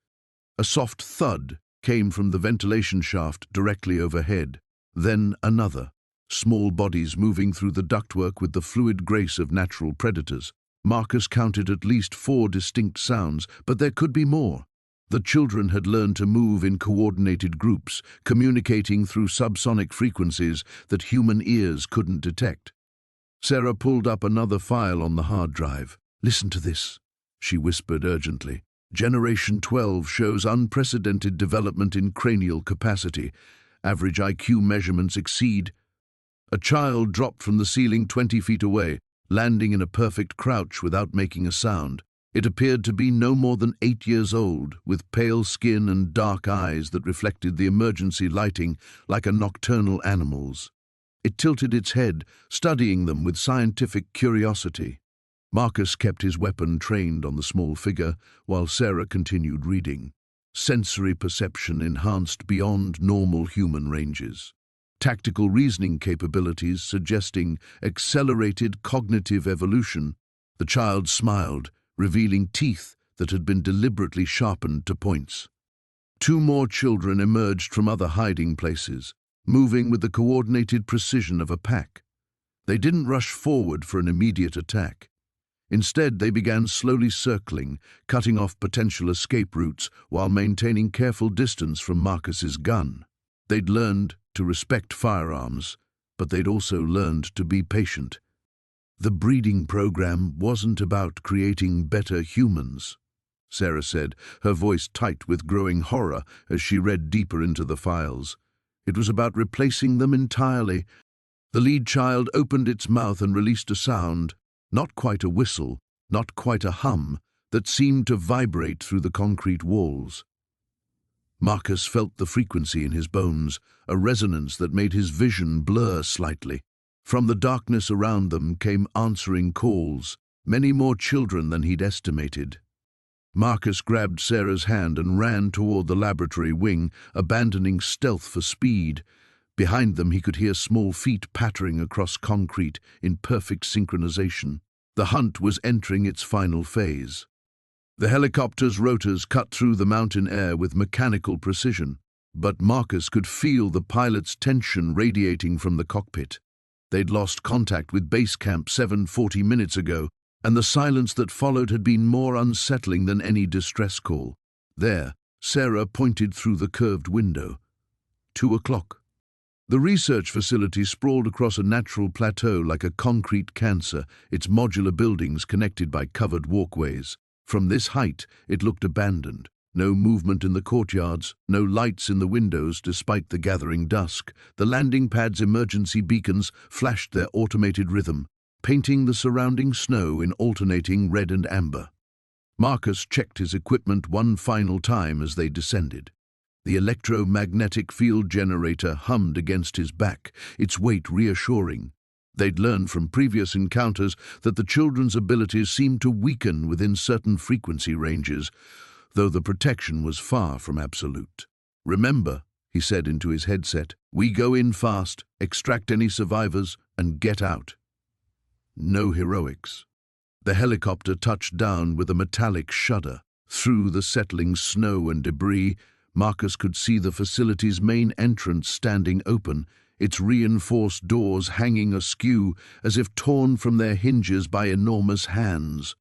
A soft thud came from the ventilation shaft directly overhead, then another. Small bodies moving through the ductwork with the fluid grace of natural predators. Marcus counted at least 4 distinct sounds, but there could be more. The children had learned to move in coordinated groups, communicating through subsonic frequencies that human ears couldn't detect. Sarah pulled up another file on the hard drive. Listen to this, she whispered urgently. Generation 12 shows unprecedented development in cranial capacity, Average IQ measurements exceed. A child dropped from the ceiling 20 feet away, landing in a perfect crouch without making a sound. It appeared to be no more than 8 years old, with pale skin and dark eyes that reflected the emergency lighting like a nocturnal animal's. It tilted its head, studying them with scientific curiosity. Marcus kept his weapon trained on the small figure, while Sarah continued reading. Sensory perception enhanced beyond normal human ranges. Tactical reasoning capabilities suggesting accelerated cognitive evolution. The child smiled, revealing teeth that had been deliberately sharpened to points. 2 more children emerged from other hiding places, moving with the coordinated precision of a pack. They didn't rush forward for an immediate attack. Instead, they began slowly circling, cutting off potential escape routes while maintaining careful distance from Marcus's gun. They'd learned to respect firearms, but they'd also learned to be patient. The breeding program wasn't about creating better humans, Sarah said, her voice tight with growing horror as she read deeper into the files. It was about replacing them entirely. The lead child opened its mouth and released a sound, not quite a whistle, not quite a hum, that seemed to vibrate through the concrete walls. Marcus felt the frequency in his bones, a resonance that made his vision blur slightly. From the darkness around them came answering calls, many more children than he'd estimated. Marcus grabbed Sarah's hand and ran toward the laboratory wing, abandoning stealth for speed. Behind them he could hear small feet pattering across concrete in perfect synchronization. The hunt was entering its final phase. The helicopter's rotors cut through the mountain air with mechanical precision, but Marcus could feel the pilot's tension radiating from the cockpit. They'd lost contact with base camp 40 minutes ago, and the silence that followed had been more unsettling than any distress call. There, Sarah pointed through the curved window. 2 o'clock. The research facility sprawled across a natural plateau like a concrete cancer, its modular buildings connected by covered walkways. From this height, it looked abandoned. No movement in the courtyards, no lights in the windows despite the gathering dusk. The landing pad's emergency beacons flashed their automated rhythm, painting the surrounding snow in alternating red and amber. Marcus checked his equipment one final time as they descended. The electromagnetic field generator hummed against his back, its weight reassuring. They'd learned from previous encounters that the children's abilities seemed to weaken within certain frequency ranges, though the protection was far from absolute. "Remember," he said into his headset, "we go in fast, extract any survivors, and get out. No heroics." The helicopter touched down with a metallic shudder. Through the settling snow and debris, Marcus could see the facility's main entrance standing open, its reinforced doors hanging askew as if torn from their hinges by enormous hands.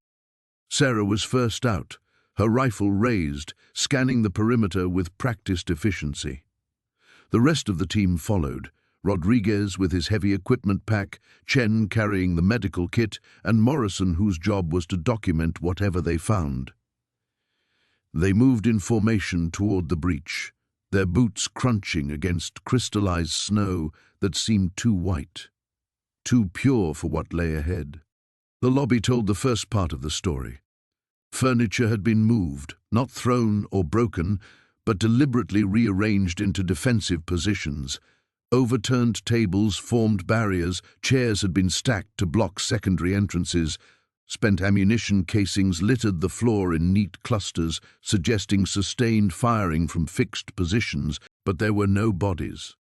Sarah was first out, her rifle raised, scanning the perimeter with practiced efficiency. The rest of the team followed, Rodriguez with his heavy equipment pack, Chen carrying the medical kit, and Morrison, whose job was to document whatever they found. They moved in formation toward the breach, their boots crunching against crystallized snow that seemed too white, too pure for what lay ahead. The lobby told the first part of the story. Furniture had been moved, not thrown or broken, but deliberately rearranged into defensive positions. Overturned tables formed barriers, chairs had been stacked to block secondary entrances. Spent ammunition casings littered the floor in neat clusters, suggesting sustained firing from fixed positions, but there were no bodies.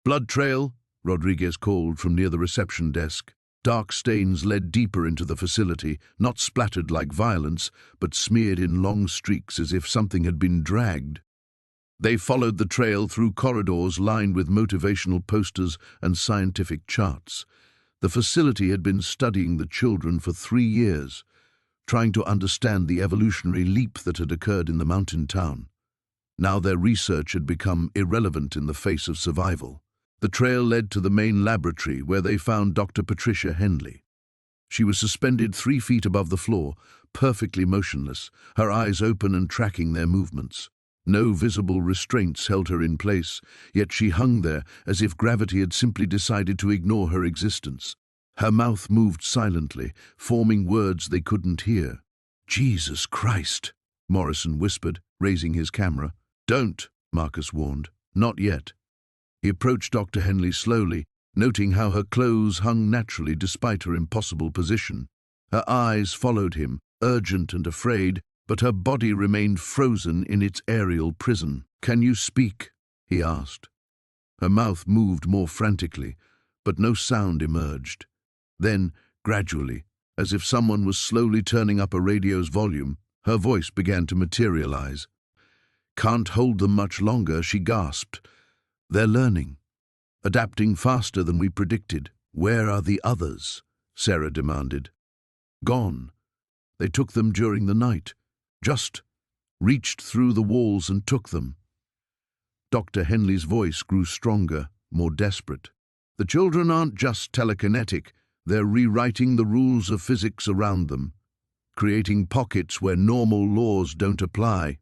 "Blood trail," Rodriguez called from near the reception desk. Dark stains led deeper into the facility, not splattered like violence, but smeared in long streaks as if something had been dragged. They followed the trail through corridors lined with motivational posters and scientific charts. The facility had been studying the children for 3 years, trying to understand the evolutionary leap that had occurred in the mountain town. Now their research had become irrelevant in the face of survival. The trail led to the main laboratory, where they found Dr. Patricia Henley. She was suspended 3 feet above the floor, perfectly motionless, her eyes open and tracking their movements. No visible restraints held her in place, yet she hung there as if gravity had simply decided to ignore her existence. Her mouth moved silently, forming words they couldn't hear. "Jesus Christ," Morrison whispered, raising his camera. "Don't," Marcus warned. "Not yet." He approached Dr. Henley slowly, noting how her clothes hung naturally despite her impossible position. Her eyes followed him, urgent and afraid, but her body remained frozen in its aerial prison. "Can you speak?" he asked. Her mouth moved more frantically, but no sound emerged. Then, gradually, as if someone was slowly turning up a radio's volume, her voice began to materialize. "Can't hold them much longer," she gasped. "They're learning, adapting faster than we predicted." "Where are the others?" Sarah demanded. "Gone. They took them during the night. Just reached through the walls and took them." Dr. Henley's voice grew stronger, more desperate. "The children aren't just telekinetic. They're rewriting the rules of physics around them, creating pockets where normal laws don't apply."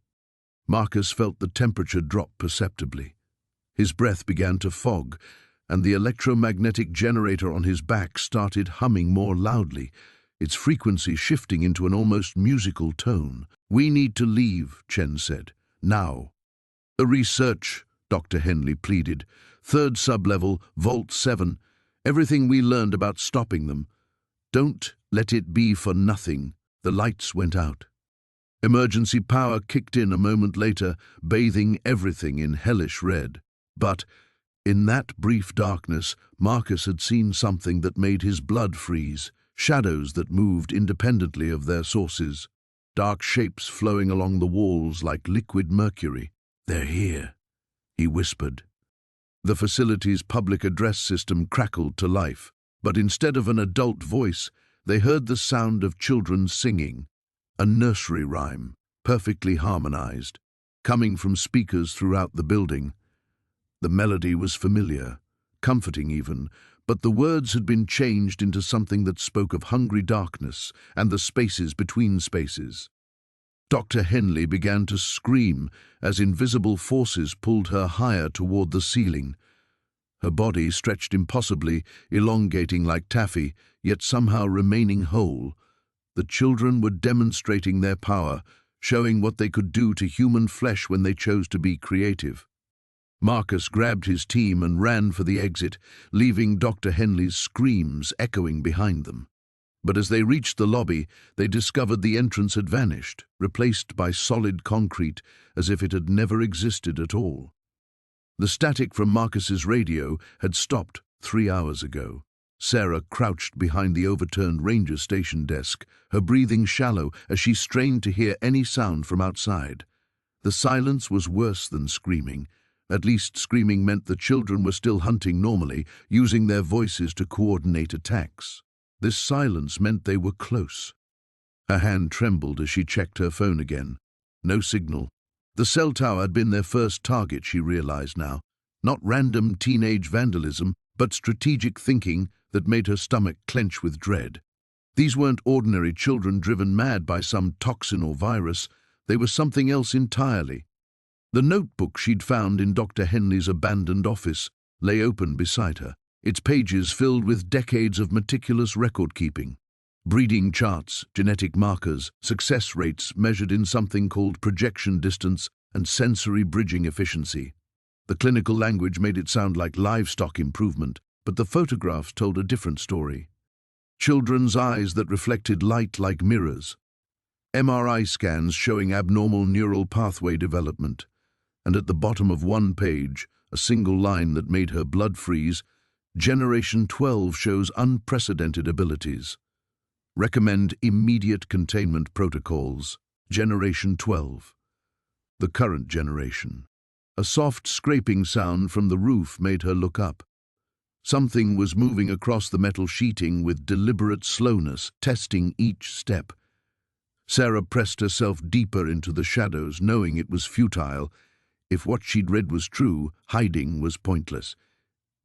Marcus felt the temperature drop perceptibly. His breath began to fog, and the electromagnetic generator on his back started humming more loudly, its frequency shifting into an almost musical tone. "We need to leave," Chen said. "Now." "The research," Dr. Henley pleaded. "Third sublevel, Vault 7. Everything we learned about stopping them. Don't let it be for nothing." The lights went out. Emergency power kicked in a moment later, bathing everything in hellish red. But in that brief darkness, Marcus had seen something that made his blood freeze. Shadows that moved independently of their sources. Dark shapes flowing along the walls like liquid mercury. "They're here," he whispered. The facility's public address system crackled to life, but instead of an adult voice, they heard the sound of children singing, a nursery rhyme, perfectly harmonized, coming from speakers throughout the building. The melody was familiar, comforting even, but the words had been changed into something that spoke of hungry darkness and the spaces between spaces. Dr. Henley began to scream as invisible forces pulled her higher toward the ceiling. Her body stretched impossibly, elongating like taffy, yet somehow remaining whole. The children were demonstrating their power, showing what they could do to human flesh when they chose to be creative. Marcus grabbed his team and ran for the exit, leaving Dr. Henley's screams echoing behind them. But as they reached the lobby, they discovered the entrance had vanished, replaced by solid concrete as if it had never existed at all. The static from Marcus's radio had stopped 3 hours ago. Sarah crouched behind the overturned ranger station desk, her breathing shallow as she strained to hear any sound from outside. The silence was worse than screaming. At least screaming meant the children were still hunting normally, using their voices to coordinate attacks. This silence meant they were close. Her hand trembled as she checked her phone again. No signal. The cell tower had been their first target, she realized now. Not random teenage vandalism, but strategic thinking that made her stomach clench with dread. These weren't ordinary children driven mad by some toxin or virus. They were something else entirely. The notebook she'd found in Dr. Henley's abandoned office lay open beside her, its pages filled with decades of meticulous record-keeping. Breeding charts, genetic markers, success rates measured in something called projection distance and sensory bridging efficiency. The clinical language made it sound like livestock improvement, but the photographs told a different story. Children's eyes that reflected light like mirrors. MRI scans showing abnormal neural pathway development. And at the bottom of one page, a single line that made her blood freeze, Generation 12 shows unprecedented abilities. Recommend immediate containment protocols. Generation 12. The current generation. A soft scraping sound from the roof made her look up. Something was moving across the metal sheeting with deliberate slowness, testing each step. Sarah pressed herself deeper into the shadows, knowing it was futile. If what she'd read was true, hiding was pointless.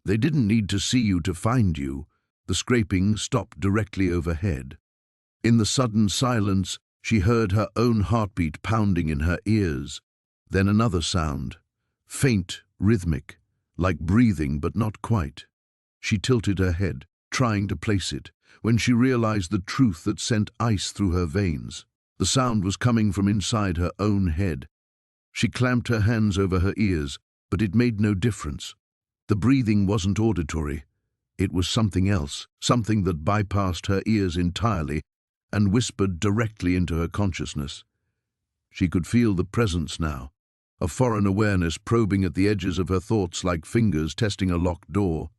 They didn't need to see you to find you. The scraping stopped directly overhead. In the sudden silence, she heard her own heartbeat pounding in her ears. Then another sound, faint, rhythmic, like breathing but not quite. She tilted her head, trying to place it, when she realized the truth that sent ice through her veins. The sound was coming from inside her own head. She clamped her hands over her ears, but it made no difference. The breathing wasn't auditory. It was something else, something that bypassed her ears entirely and whispered directly into her consciousness. She could feel the presence now, a foreign awareness probing at the edges of her thoughts like fingers testing a locked door.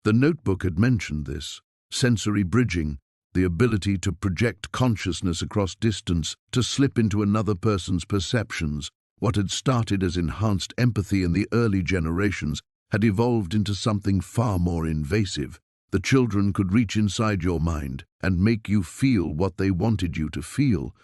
The notebook had mentioned this, sensory bridging, the ability to project consciousness across distance, to slip into another person's perceptions. What had started as enhanced empathy in the early generations had evolved into something far more invasive. The children could reach inside your mind and make you feel what they wanted you to feel.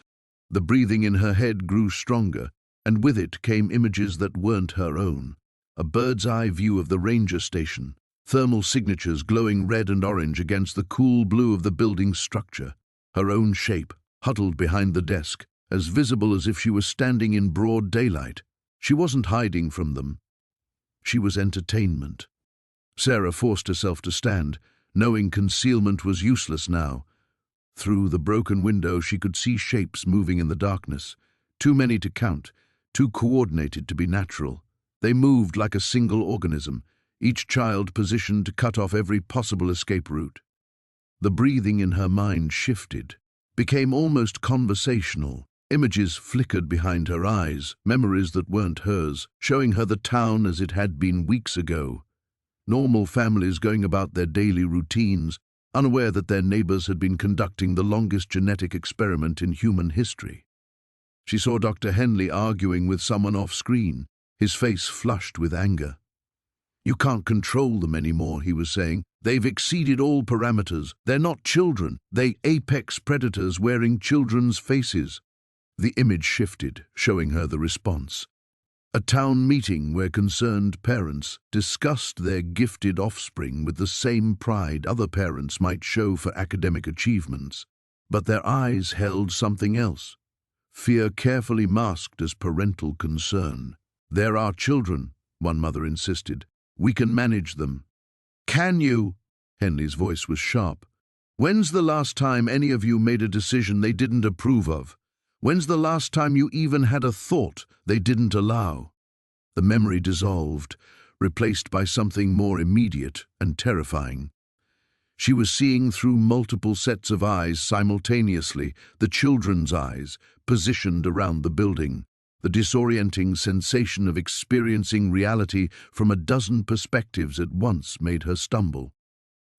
The breathing in her head grew stronger, and with it came images that weren't her own. A bird's-eye view of the ranger station, thermal signatures glowing red and orange against the cool blue of the building's structure. Her own shape, huddled behind the desk, as visible as if she was standing in broad daylight. She wasn't hiding from them. She was entertainment. Sarah forced herself to stand, knowing concealment was useless now. Through the broken window she could see shapes moving in the darkness, too many to count, too coordinated to be natural. They moved like a single organism, each child positioned to cut off every possible escape route. The breathing in her mind shifted, became almost conversational. Images flickered behind her eyes, memories that weren't hers, showing her the town as it had been weeks ago. Normal families going about their daily routines, unaware that their neighbors had been conducting the longest genetic experiment in human history. She saw Dr. Henley arguing with someone off-screen, his face flushed with anger. "You can't control them anymore," he was saying. "They've exceeded all parameters. They're not children. They apex predators wearing children's faces." The image shifted, showing her the response. A town meeting where concerned parents discussed their gifted offspring with the same pride other parents might show for academic achievements. But their eyes held something else. Fear carefully masked as parental concern. "They're our children," one mother insisted. "We can manage them." "Can you?" Henley's voice was sharp. "When's the last time any of you made a decision they didn't approve of? When's the last time you even had a thought they didn't allow?" The memory dissolved, replaced by something more immediate and terrifying. She was seeing through multiple sets of eyes simultaneously, the children's eyes, positioned around the building. The disorienting sensation of experiencing reality from a dozen perspectives at once made her stumble.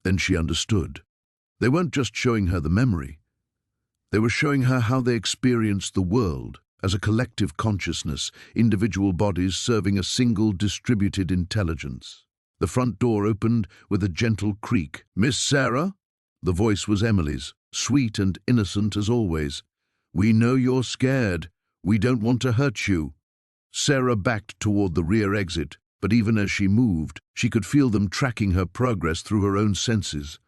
Then she understood. They weren't just showing her the memory. They were showing her how they experienced the world, as a collective consciousness, individual bodies serving a single distributed intelligence. The front door opened with a gentle creak. "Miss Sarah?" The voice was Emily's, sweet and innocent as always. "We know you're scared. We don't want to hurt you." Sarah backed toward the rear exit, but even as she moved, she could feel them tracking her progress through her own senses.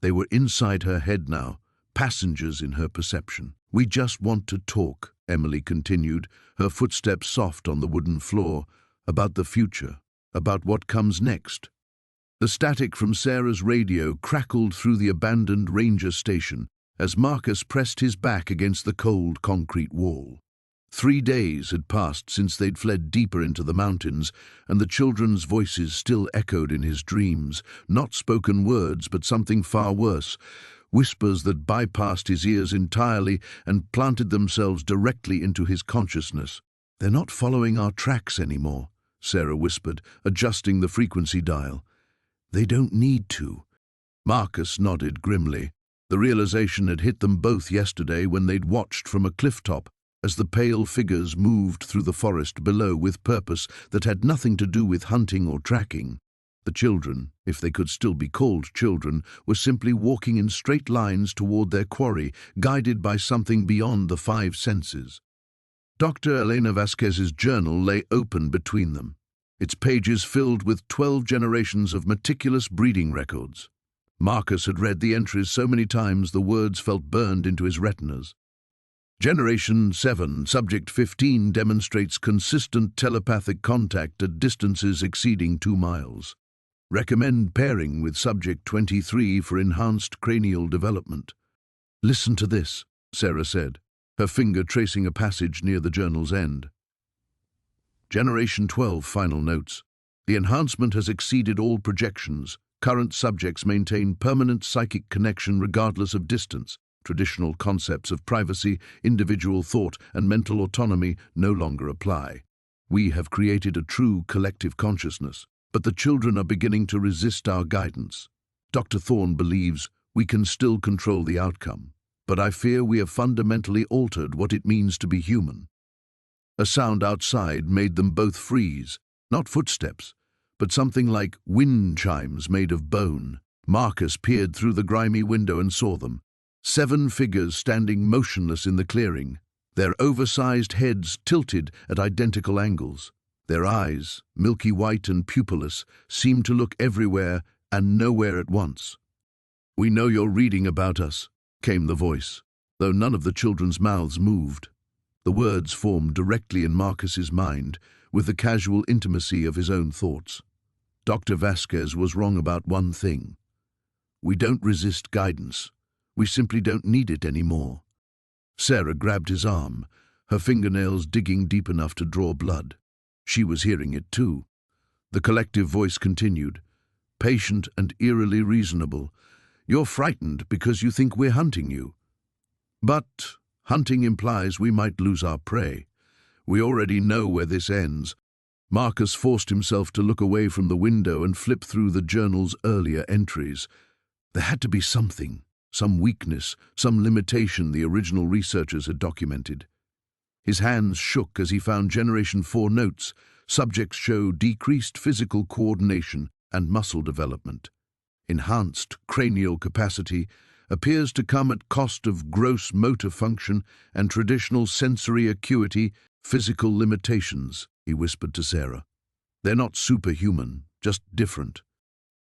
They were inside her head now, passengers in her perception. "We just want to talk," Emily continued, her footsteps soft on the wooden floor, "about the future, about what comes next." The static from Sarah's radio crackled through the abandoned ranger station as Marcus pressed his back against the cold concrete wall. 3 days had passed since they'd fled deeper into the mountains, and the children's voices still echoed in his dreams, not spoken words, but something far worse. Whispers that bypassed his ears entirely and planted themselves directly into his consciousness. "They're not following our tracks anymore," Sarah whispered, adjusting the frequency dial. "They don't need to." Marcus nodded grimly. The realization had hit them both yesterday when they'd watched from a cliff top as the pale figures moved through the forest below with purpose that had nothing to do with hunting or tracking. The children, if they could still be called children, were simply walking in straight lines toward their quarry, guided by something beyond the 5 senses. Dr. Elena Vasquez's journal lay open between them, its pages filled with 12 generations of meticulous breeding records. Marcus had read the entries so many times the words felt burned into his retinas. Generation 7, Subject 15 demonstrates consistent telepathic contact at distances exceeding 2 miles. Recommend pairing with Subject 23 for enhanced cranial development. Listen to this, Sarah said, her finger tracing a passage near the journal's end. Generation 12 final notes. The enhancement has exceeded all projections. Current subjects maintain permanent psychic connection regardless of distance. Traditional concepts of privacy, individual thought, and mental autonomy no longer apply. We have created a true collective consciousness, but the children are beginning to resist our guidance. Dr. Thorne believes we can still control the outcome, but I fear we have fundamentally altered what it means to be human. A sound outside made them both freeze, not footsteps, but something like wind chimes made of bone. Marcus peered through the grimy window and saw them. 7 figures standing motionless in the clearing, their oversized heads tilted at identical angles. Their eyes, milky white and pupilless, seemed to look everywhere and nowhere at once. "We know you're reading about us," came the voice, though none of the children's mouths moved. The words formed directly in Marcus's mind, with the casual intimacy of his own thoughts. Dr. Vasquez was wrong about one thing. We don't resist guidance. We simply don't need it anymore. Sarah grabbed his arm, her fingernails digging deep enough to draw blood. She was hearing it too. The collective voice continued, patient and eerily reasonable. You're frightened because you think we're hunting you. But hunting implies we might lose our prey. We already know where this ends. Marcus forced himself to look away from the window and flip through the journal's earlier entries. There had to be something. Some weakness, some limitation the original researchers had documented. His hands shook as he found Generation 4 notes. Subjects show decreased physical coordination and muscle development. Enhanced cranial capacity appears to come at cost of gross motor function and traditional sensory acuity. Physical limitations, he whispered to Sarah. They're not superhuman, just different.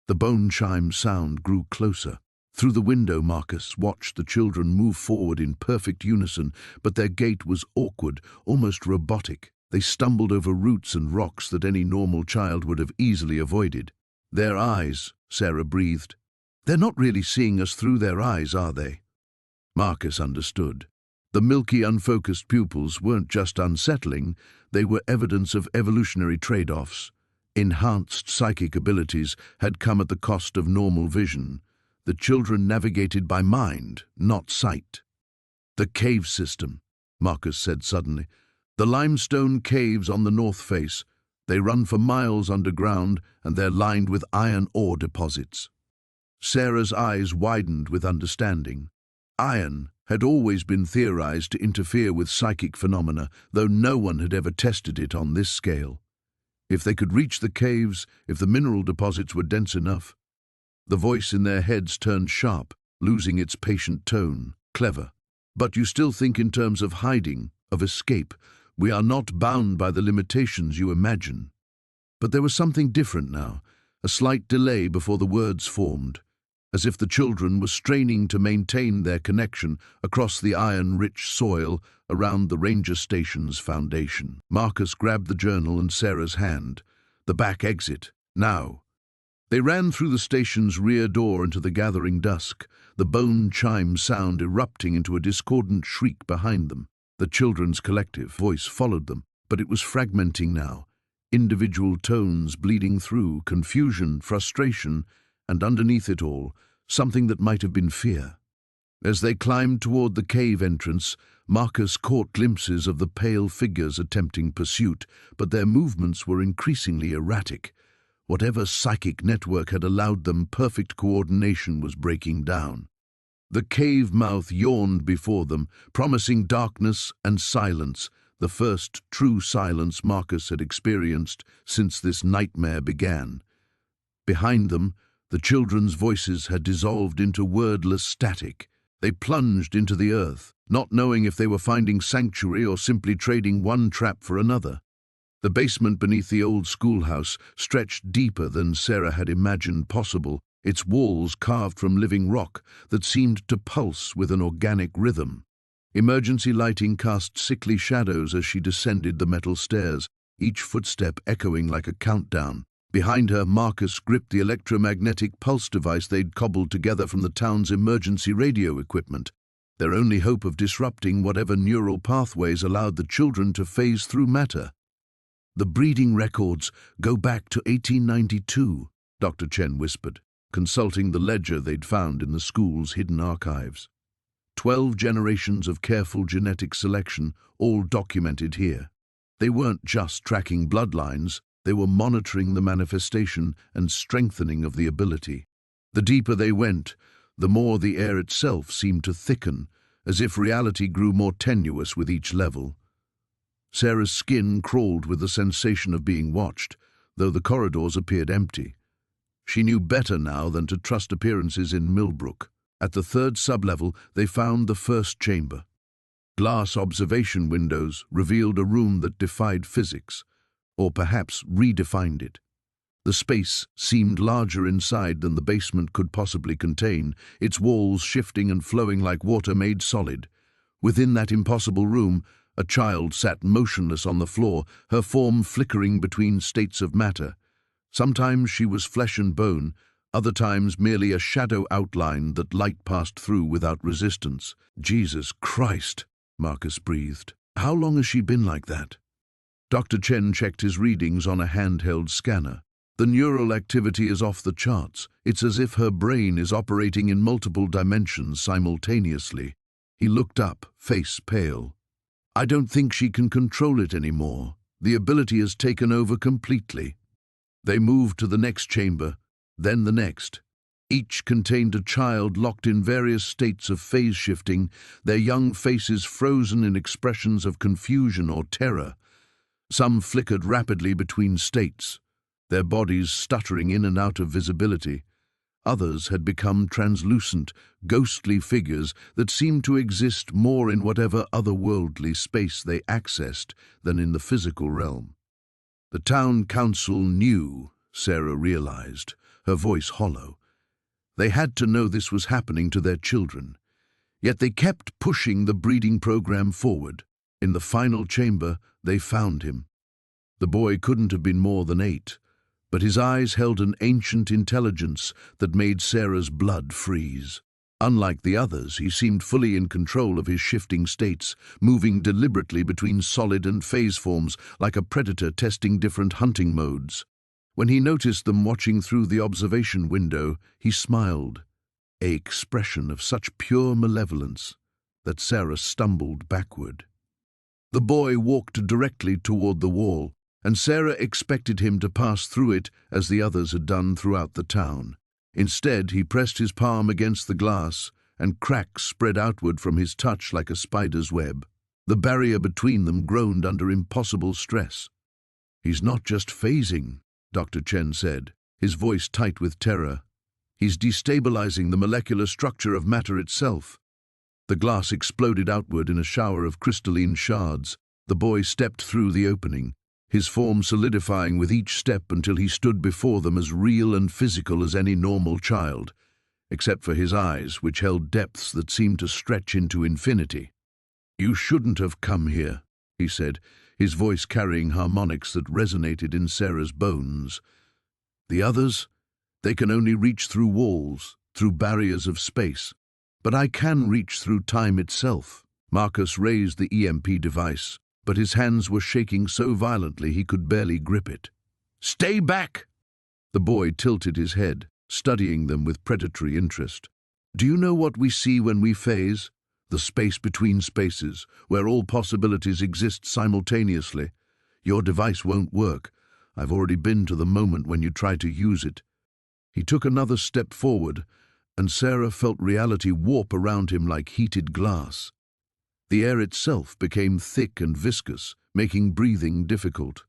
The bone chime sound grew closer. Through the window, Marcus watched the children move forward in perfect unison, but their gait was awkward, almost robotic. They stumbled over roots and rocks that any normal child would have easily avoided. Their eyes, Sarah breathed. They're not really seeing us through their eyes, are they? Marcus understood. The milky, unfocused pupils weren't just unsettling, they were evidence of evolutionary trade-offs. Enhanced psychic abilities had come at the cost of normal vision. The children navigated by mind, not sight. The cave system, Marcus said suddenly. The limestone caves on the north face. They run for miles underground, and they're lined with iron ore deposits. Sarah's eyes widened with understanding. Iron had always been theorized to interfere with psychic phenomena, though no one had ever tested it on this scale. If they could reach the caves, if the mineral deposits were dense enough. The voice in their heads turned sharp, losing its patient tone. Clever. But you still think in terms of hiding, of escape. We are not bound by the limitations you imagine. But there was something different now, a slight delay before the words formed, as if the children were straining to maintain their connection across the iron-rich soil around the ranger station's foundation. Marcus grabbed the journal and Sarah's hand. The back exit, now. They ran through the station's rear door into the gathering dusk, the bone chime sound erupting into a discordant shriek behind them. The children's collective voice followed them, but it was fragmenting now, individual tones bleeding through, confusion, frustration, and underneath it all, something that might have been fear. As they climbed toward the cave entrance, Marcus caught glimpses of the pale figures attempting pursuit, but their movements were increasingly erratic. Whatever psychic network had allowed them perfect coordination was breaking down. The cave mouth yawned before them, promising darkness and silence, the first true silence Marcus had experienced since this nightmare began. Behind them, the children's voices had dissolved into wordless static. They plunged into the earth, not knowing if they were finding sanctuary or simply trading one trap for another. The basement beneath the old schoolhouse stretched deeper than Sarah had imagined possible, its walls carved from living rock that seemed to pulse with an organic rhythm. Emergency lighting cast sickly shadows as she descended the metal stairs, each footstep echoing like a countdown. Behind her, Marcus gripped the electromagnetic pulse device they'd cobbled together from the town's emergency radio equipment, their only hope of disrupting whatever neural pathways allowed the children to phase through matter. "The breeding records go back to 1892, Dr. Chen whispered, consulting the ledger they'd found in the school's hidden archives. 12 generations of careful genetic selection, all documented here. They weren't just tracking bloodlines, they were monitoring the manifestation and strengthening of the ability. The deeper they went, the more the air itself seemed to thicken, as if reality grew more tenuous with each level. Sarah's skin crawled with the sensation of being watched, though the corridors appeared empty. She knew better now than to trust appearances in Willowbrook. At the third sublevel, they found the first chamber. Glass observation windows revealed a room that defied physics, or perhaps redefined it. The space seemed larger inside than the basement could possibly contain, its walls shifting and flowing like water made solid. Within that impossible room, a child sat motionless on the floor, her form flickering between states of matter. Sometimes she was flesh and bone, other times merely a shadow outline that light passed through without resistance. "Jesus Christ," Marcus breathed. "How long has she been like that?" Dr. Chen checked his readings on a handheld scanner. "The neural activity is off the charts. It's as if her brain is operating in multiple dimensions simultaneously." He looked up, face pale. "I don't think she can control it anymore. The ability has taken over completely." They moved to the next chamber, then the next. Each contained a child locked in various states of phase shifting, their young faces frozen in expressions of confusion or terror. Some flickered rapidly between states, their bodies stuttering in and out of visibility. Others had become translucent, ghostly figures that seemed to exist more in whatever otherworldly space they accessed than in the physical realm. The town council knew, Sarah realized, her voice hollow. They had to know this was happening to their children. Yet they kept pushing the breeding program forward. In the final chamber, they found him. The boy couldn't have been more than 8, but his eyes held an ancient intelligence that made Sarah's blood freeze. Unlike the others, he seemed fully in control of his shifting states, moving deliberately between solid and phase forms like a predator testing different hunting modes. When he noticed them watching through the observation window, he smiled, an expression of such pure malevolence that Sarah stumbled backward. The boy walked directly toward the wall, and Sarah expected him to pass through it as the others had done throughout the town. Instead, he pressed his palm against the glass, and cracks spread outward from his touch like a spider's web. The barrier between them groaned under impossible stress. "He's not just phasing," Dr. Chen said, his voice tight with terror. "He's destabilizing the molecular structure of matter itself." The glass exploded outward in a shower of crystalline shards. The boy stepped through the opening, his form solidifying with each step until he stood before them as real and physical as any normal child, except for his eyes, which held depths that seemed to stretch into infinity. "You shouldn't have come here," he said, his voice carrying harmonics that resonated in Sarah's bones. "The others, they can only reach through walls, through barriers of space. But I can reach through time itself." Marcus raised the EMP device, but his hands were shaking so violently he could barely grip it. "Stay back!" The boy tilted his head, studying them with predatory interest. "Do you know what we see when we phase? The space between spaces, where all possibilities exist simultaneously. Your device won't work. I've already been to the moment when you try to use it." He took another step forward, and Sarah felt reality warp around him like heated glass. The air itself became thick and viscous, making breathing difficult.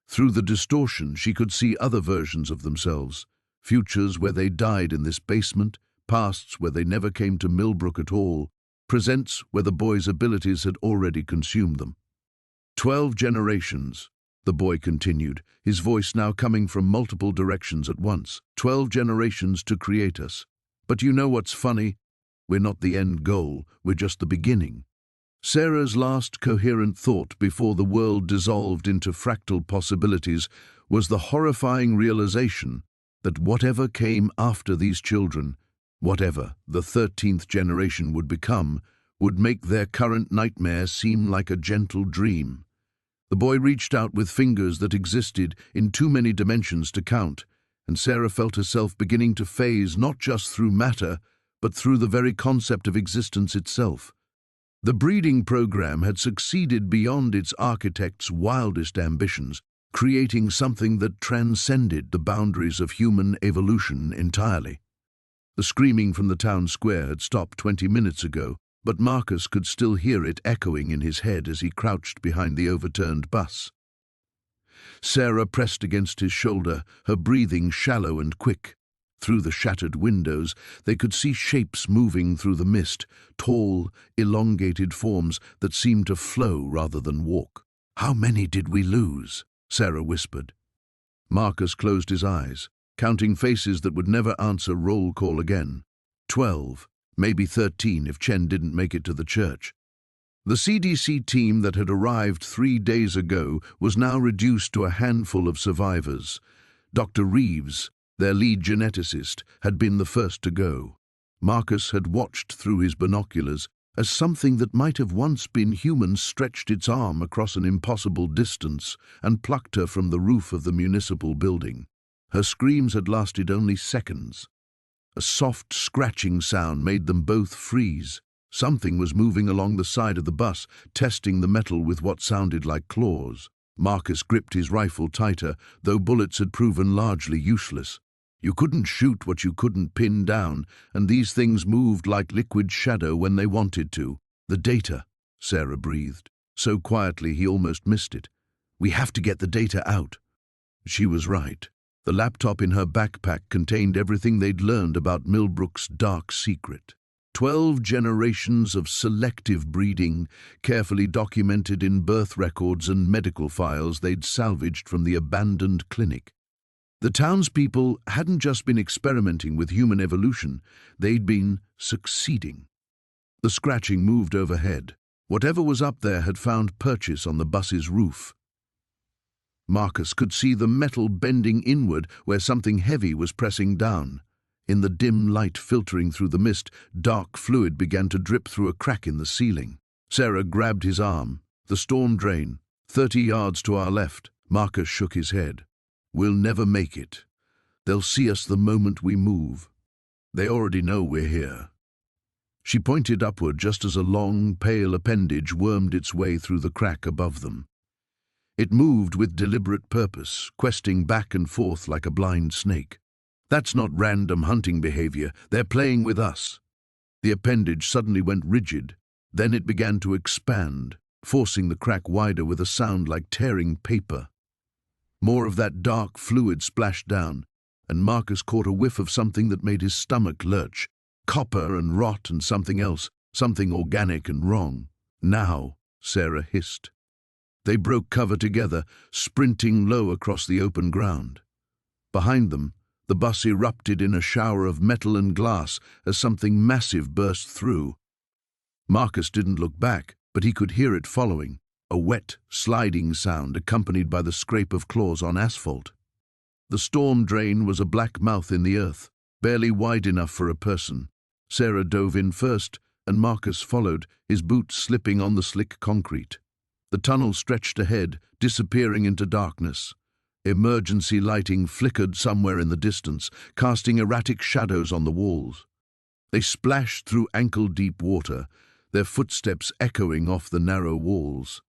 Through the distortion, she could see other versions of themselves, futures where they died in this basement, pasts where they never came to Willowbrook at all, presents where the boy's abilities had already consumed them. 12 generations, the boy continued, his voice now coming from multiple directions at once. 12 generations to create us. But you know what's funny? We're not the end goal, we're just the beginning. Sarah's last coherent thought before the world dissolved into fractal possibilities was the horrifying realization that whatever came after these children, whatever the 13th generation would become, would make their current nightmare seem like a gentle dream. The boy reached out with fingers that existed in too many dimensions to count, and Sarah felt herself beginning to phase not just through matter, but through the very concept of existence itself. The breeding program had succeeded beyond its architect's wildest ambitions, creating something that transcended the boundaries of human evolution entirely. The screaming from the town square had stopped 20 minutes ago, but Marcus could still hear it echoing in his head as he crouched behind the overturned bus. Sarah pressed against his shoulder, her breathing shallow and quick. Through the shattered windows, they could see shapes moving through the mist, tall, elongated forms that seemed to flow rather than walk. "How many did we lose?" Sarah whispered. Marcus closed his eyes, counting faces that would never answer roll call again. 12, maybe 13 if Chen didn't make it to the church. The CDC team that had arrived 3 days ago was now reduced to a handful of survivors. Dr. Reeves, their lead geneticist, had been the first to go. Marcus had watched through his binoculars as something that might have once been human stretched its arm across an impossible distance and plucked her from the roof of the municipal building. Her screams had lasted only seconds. A soft scratching sound made them both freeze. Something was moving along the side of the bus, testing the metal with what sounded like claws. Marcus gripped his rifle tighter, though bullets had proven largely useless. You couldn't shoot what you couldn't pin down, and these things moved like liquid shadow when they wanted to. "The data," Sarah breathed, so quietly he almost missed it. "We have to get the data out." She was right. The laptop in her backpack contained everything they'd learned about Millbrook's dark secret. 12 generations of selective breeding, carefully documented in birth records and medical files they'd salvaged from the abandoned clinic. The townspeople hadn't just been experimenting with human evolution, they'd been succeeding. The scratching moved overhead. Whatever was up there had found purchase on the bus's roof. Marcus could see the metal bending inward where something heavy was pressing down. In the dim light filtering through the mist, dark fluid began to drip through a crack in the ceiling. Sarah grabbed his arm. "The storm drain, 30 yards to our left." Marcus shook his head. "We'll never make it. They'll see us the moment we move. They already know we're here." She pointed upward just as a long, pale appendage wormed its way through the crack above them. It moved with deliberate purpose, questing back and forth like a blind snake. "That's not random hunting behavior. They're playing with us." The appendage suddenly went rigid. Then it began to expand, forcing the crack wider with a sound like tearing paper. More of that dark fluid splashed down, and Marcus caught a whiff of something that made his stomach lurch. Copper and rot and something else, something organic and wrong. "Now," Sarah hissed. They broke cover together, sprinting low across the open ground. Behind them, the bus erupted in a shower of metal and glass as something massive burst through. Marcus didn't look back, but he could hear it following, a wet, sliding sound accompanied by the scrape of claws on asphalt. The storm drain was a black mouth in the earth, barely wide enough for a person. Sarah dove in first, and Marcus followed, his boots slipping on the slick concrete. The tunnel stretched ahead, disappearing into darkness. Emergency lighting flickered somewhere in the distance, casting erratic shadows on the walls. They splashed through ankle-deep water, their footsteps echoing off the narrow walls.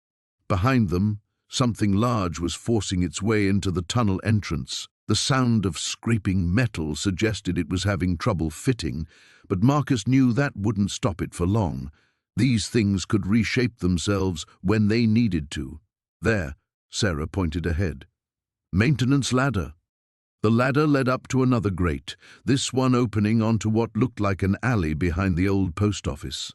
Behind them, something large was forcing its way into the tunnel entrance. The sound of scraping metal suggested it was having trouble fitting, but Marcus knew that wouldn't stop it for long. These things could reshape themselves when they needed to. There, Sarah pointed ahead. Maintenance ladder. The ladder led up to another grate, this one opening onto what looked like an alley behind the old post office.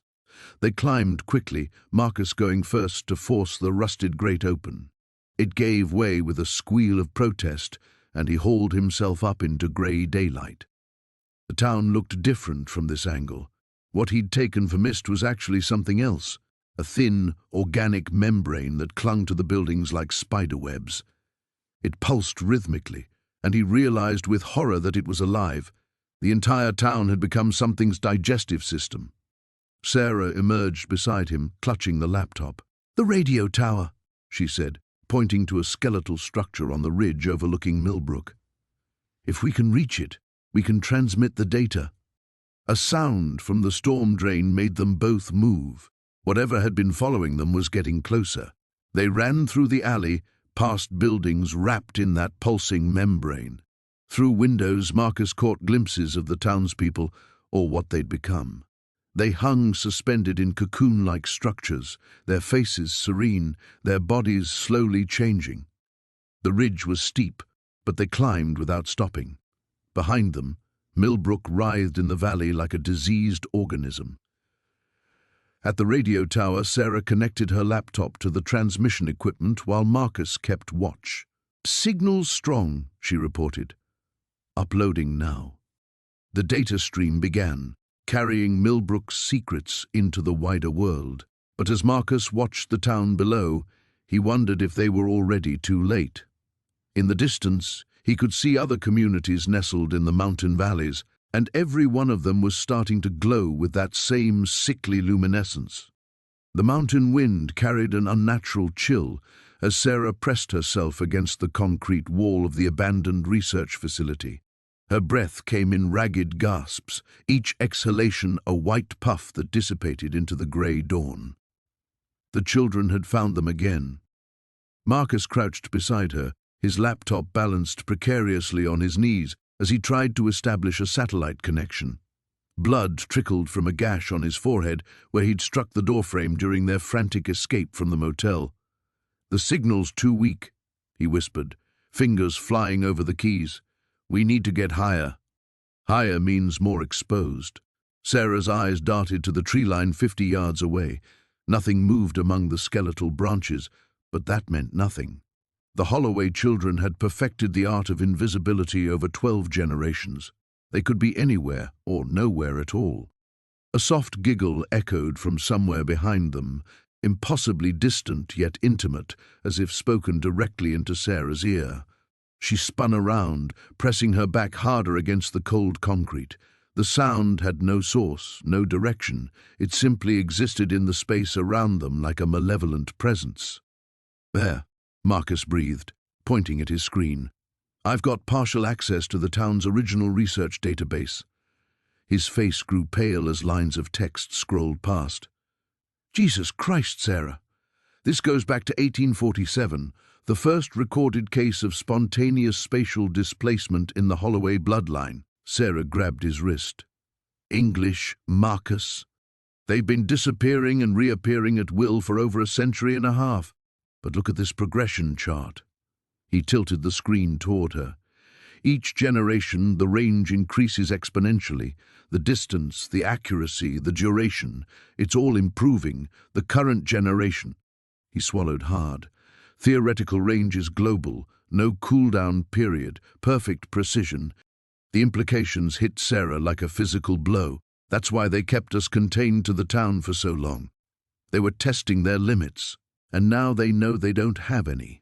They climbed quickly, Marcus going first to force the rusted grate open. It gave way with a squeal of protest, and he hauled himself up into grey daylight. The town looked different from this angle. What he'd taken for mist was actually something else, a thin, organic membrane that clung to the buildings like spiderwebs. It pulsed rhythmically, and he realized with horror that it was alive. The entire town had become something's digestive system. Sarah emerged beside him, clutching the laptop. "The radio tower," she said, pointing to a skeletal structure on the ridge overlooking Millbrook. "If we can reach it, we can transmit the data." A sound from the storm drain made them both move. Whatever had been following them was getting closer. They ran through the alley, past buildings wrapped in that pulsing membrane. Through windows, Marcus caught glimpses of the townspeople, or what they'd become. They hung suspended in cocoon-like structures, their faces serene, their bodies slowly changing. The ridge was steep, but they climbed without stopping. Behind them, Millbrook writhed in the valley like a diseased organism. At the radio tower, Sarah connected her laptop to the transmission equipment while Marcus kept watch. "Signal's strong," she reported. "Uploading now." The data stream began, carrying Millbrook's secrets into the wider world. But as Marcus watched the town below, he wondered if they were already too late. In the distance, he could see other communities nestled in the mountain valleys, and every one of them was starting to glow with that same sickly luminescence. The mountain wind carried an unnatural chill as Sarah pressed herself against the concrete wall of the abandoned research facility. Her breath came in ragged gasps, each exhalation a white puff that dissipated into the grey dawn. The children had found them again. Marcus crouched beside her, his laptop balanced precariously on his knees as he tried to establish a satellite connection. Blood trickled from a gash on his forehead where he'd struck the doorframe during their frantic escape from the motel. "The signal's too weak," he whispered, fingers flying over the keys. "We need to get higher." Higher means more exposed. Sarah's eyes darted to the tree line 50 yards away. Nothing moved among the skeletal branches, but that meant nothing. The Holloway children had perfected the art of invisibility over 12 generations. They could be anywhere or nowhere at all. A soft giggle echoed from somewhere behind them, impossibly distant yet intimate, as if spoken directly into Sarah's ear. She spun around, pressing her back harder against the cold concrete. The sound had no source, no direction. It simply existed in the space around them like a malevolent presence. "There," Marcus breathed, pointing at his screen. "I've got partial access to the town's original research database." His face grew pale as lines of text scrolled past. "Jesus Christ, Sarah! This goes back to 1847, the first recorded case of spontaneous spatial displacement in the Holloway bloodline." Sarah grabbed his wrist. "English, Marcus. They've been disappearing and reappearing at will for over a century and a half. But look at this progression chart." He tilted the screen toward her. "Each generation, the range increases exponentially. The distance, the accuracy, the duration. It's all improving. The current generation." He swallowed hard. "Theoretical range is global. No cool-down period. Perfect precision." The implications hit Sarah like a physical blow. That's why they kept us contained to the town for so long. They were testing their limits. And now they know they don't have any.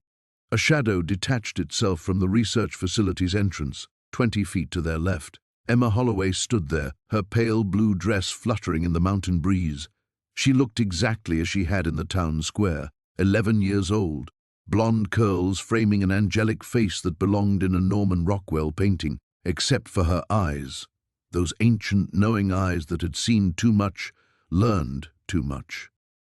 A shadow detached itself from the research facility's entrance, 20 feet to their left. Emma Holloway stood there, her pale blue dress fluttering in the mountain breeze. She looked exactly as she had in the town square, 11 years old, blonde curls framing an angelic face that belonged in a Norman Rockwell painting, except for her eyes, those ancient knowing eyes that had seen too much, learned too much.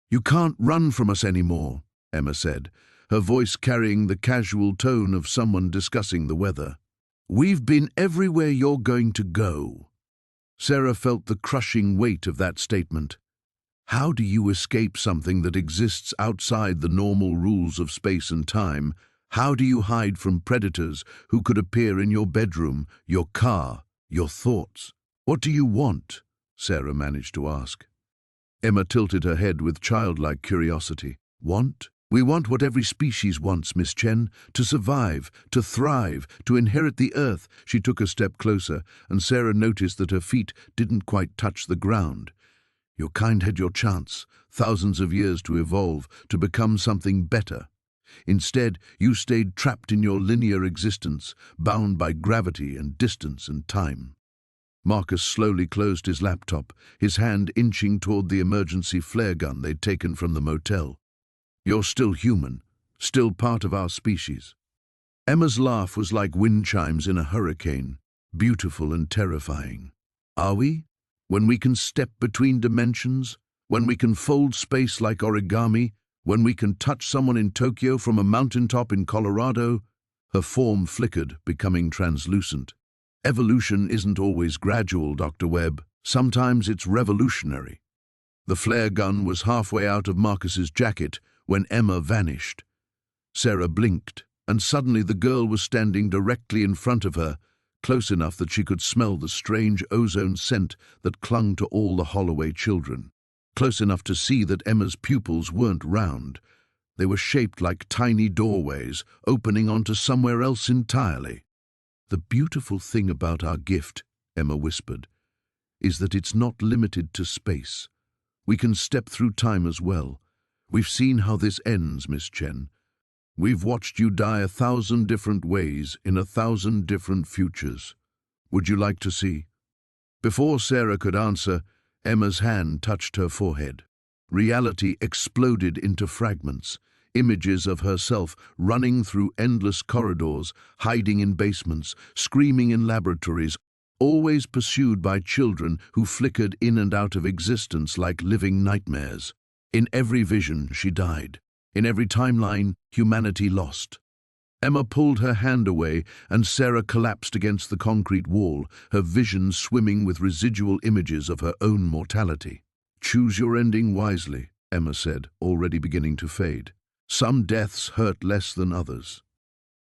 "You can't run from us anymore," Emma said, her voice carrying the casual tone of someone discussing the weather. "We've been everywhere you're going to go." Sarah felt the crushing weight of that statement. How do you escape something that exists outside the normal rules of space and time? How do you hide from predators who could appear in your bedroom, your car, your thoughts? "What do you want?" Sarah managed to ask. Emma tilted her head with childlike curiosity. "Want? We want what every species wants, Miss Chen, to survive, to thrive, to inherit the earth." She took a step closer, and Sarah noticed that her feet didn't quite touch the ground. Your kind had your chance, thousands of years to evolve, to become something better. Instead, you stayed trapped in your linear existence, bound by gravity and distance and time. Marcus slowly closed his laptop, his hand inching toward the emergency flare gun they'd taken from the motel. You're still human, still part of our species. Emma's laugh was like wind chimes in a hurricane, beautiful and terrifying. Are we? When we can step between dimensions, when we can fold space like origami, when we can touch someone in Tokyo from a mountaintop in Colorado? Her form flickered, becoming translucent. Evolution isn't always gradual, Dr. Webb. Sometimes it's revolutionary. The flare gun was halfway out of Marcus's jacket when Emma vanished. Sarah blinked, and suddenly the girl was standing directly in front of her, close enough that she could smell the strange ozone scent that clung to all the Holloway children. Close enough to see that Emma's pupils weren't round. They were shaped like tiny doorways, opening onto somewhere else entirely. The beautiful thing about our gift, Emma whispered, is that it's not limited to space. We can step through time as well. We've seen how this ends, Miss Chen. We've watched you die 1,000 different ways in 1,000 different futures. Would you like to see? Before Sarah could answer, Emma's hand touched her forehead. Reality exploded into fragments. Images of herself running through endless corridors, hiding in basements, screaming in laboratories, always pursued by children who flickered in and out of existence like living nightmares. In every vision, she died. In every timeline, humanity lost. Emma pulled her hand away, and Sarah collapsed against the concrete wall, her vision swimming with residual images of her own mortality. "Choose your ending wisely," Emma said, already beginning to fade. "Some deaths hurt less than others."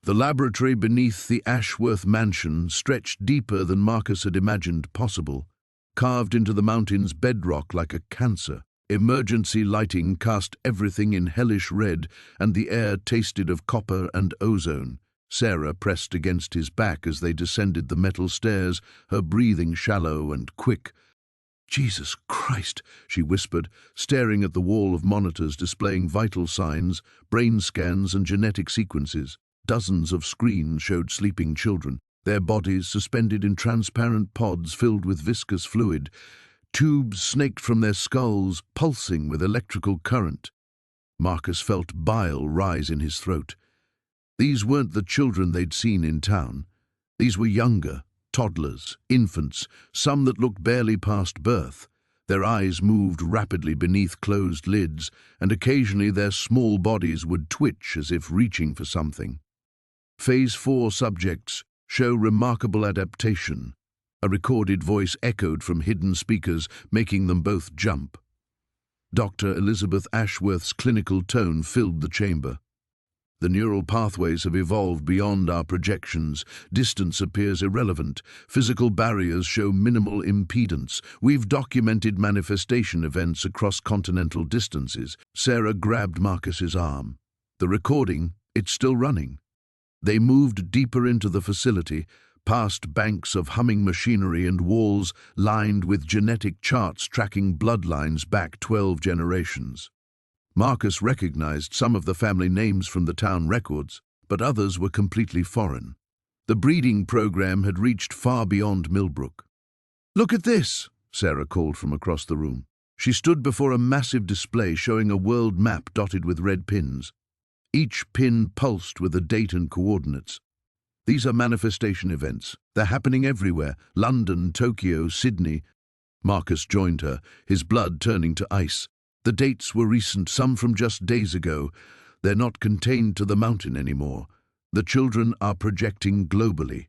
The laboratory beneath the Ashworth mansion stretched deeper than Marcus had imagined possible, carved into the mountain's bedrock like a cancer. Emergency lighting cast everything in hellish red, and the air tasted of copper and ozone. Sarah pressed against his back as they descended the metal stairs, her breathing shallow and quick. "Jesus Christ," she whispered, staring at the wall of monitors displaying vital signs, brain scans and genetic sequences. Dozens of screens showed sleeping children, their bodies suspended in transparent pods filled with viscous fluid, tubes snaked from their skulls, pulsing with electrical current. Marcus felt bile rise in his throat. These weren't the children they'd seen in town. These were younger, toddlers, infants, some that looked barely past birth. Their eyes moved rapidly beneath closed lids, and occasionally their small bodies would twitch as if reaching for something. Phase 4 subjects show remarkable adaptation. A recorded voice echoed from hidden speakers, making them both jump. Dr. Elizabeth Ashworth's clinical tone filled the chamber. "The neural pathways have evolved beyond our projections. Distance appears irrelevant. Physical barriers show minimal impedance. We've documented manifestation events across continental distances." Sarah grabbed Marcus's arm. "The recording, it's still running." They moved deeper into the facility, past banks of humming machinery and walls lined with genetic charts tracking bloodlines back 12 generations. Marcus recognized some of the family names from the town records, but others were completely foreign. The breeding program had reached far beyond Millbrook. "Look at this," Sarah called from across the room. She stood before a massive display showing a world map dotted with red pins. Each pin pulsed with a date and coordinates. "These are manifestation events. They're happening everywhere. London, Tokyo, Sydney." Marcus joined her, his blood turning to ice. The dates were recent, some from just days ago. They're not contained to the mountain anymore. The children are projecting globally.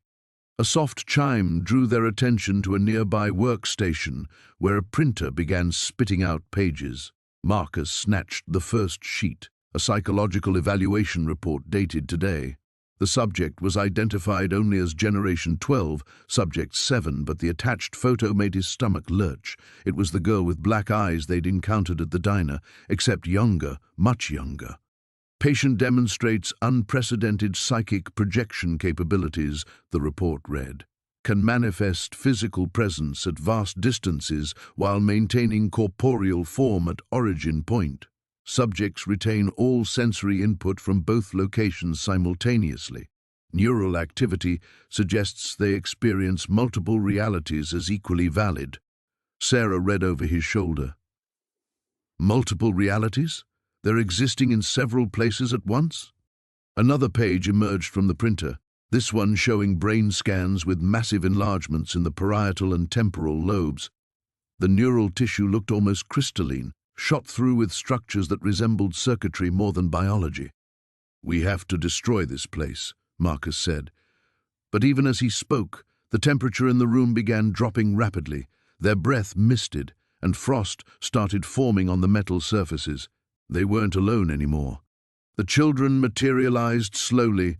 A soft chime drew their attention to a nearby workstation where a printer began spitting out pages. Marcus snatched the first sheet, a psychological evaluation report dated today. The subject was identified only as Generation 12, Subject 7, but the attached photo made his stomach lurch. It was the girl with black eyes they'd encountered at the diner, except younger, much younger. "Patient demonstrates unprecedented psychic projection capabilities," the report read. can manifest physical presence at vast distances while maintaining corporeal form at origin point. Subjects retain all sensory input from both locations simultaneously. Neural activity suggests they experience multiple realities as equally valid. Sarah read over his shoulder. Multiple realities? They're existing in several places at once? Another page emerged from the printer, this one showing brain scans with massive enlargements in the parietal and temporal lobes. The neural tissue looked almost crystalline, shot through with structures that resembled circuitry more than biology. "We have to destroy this place," Marcus said. But even as he spoke, the temperature in the room began dropping rapidly. Their breath misted, and frost started forming on the metal surfaces. They weren't alone anymore. The children materialized slowly,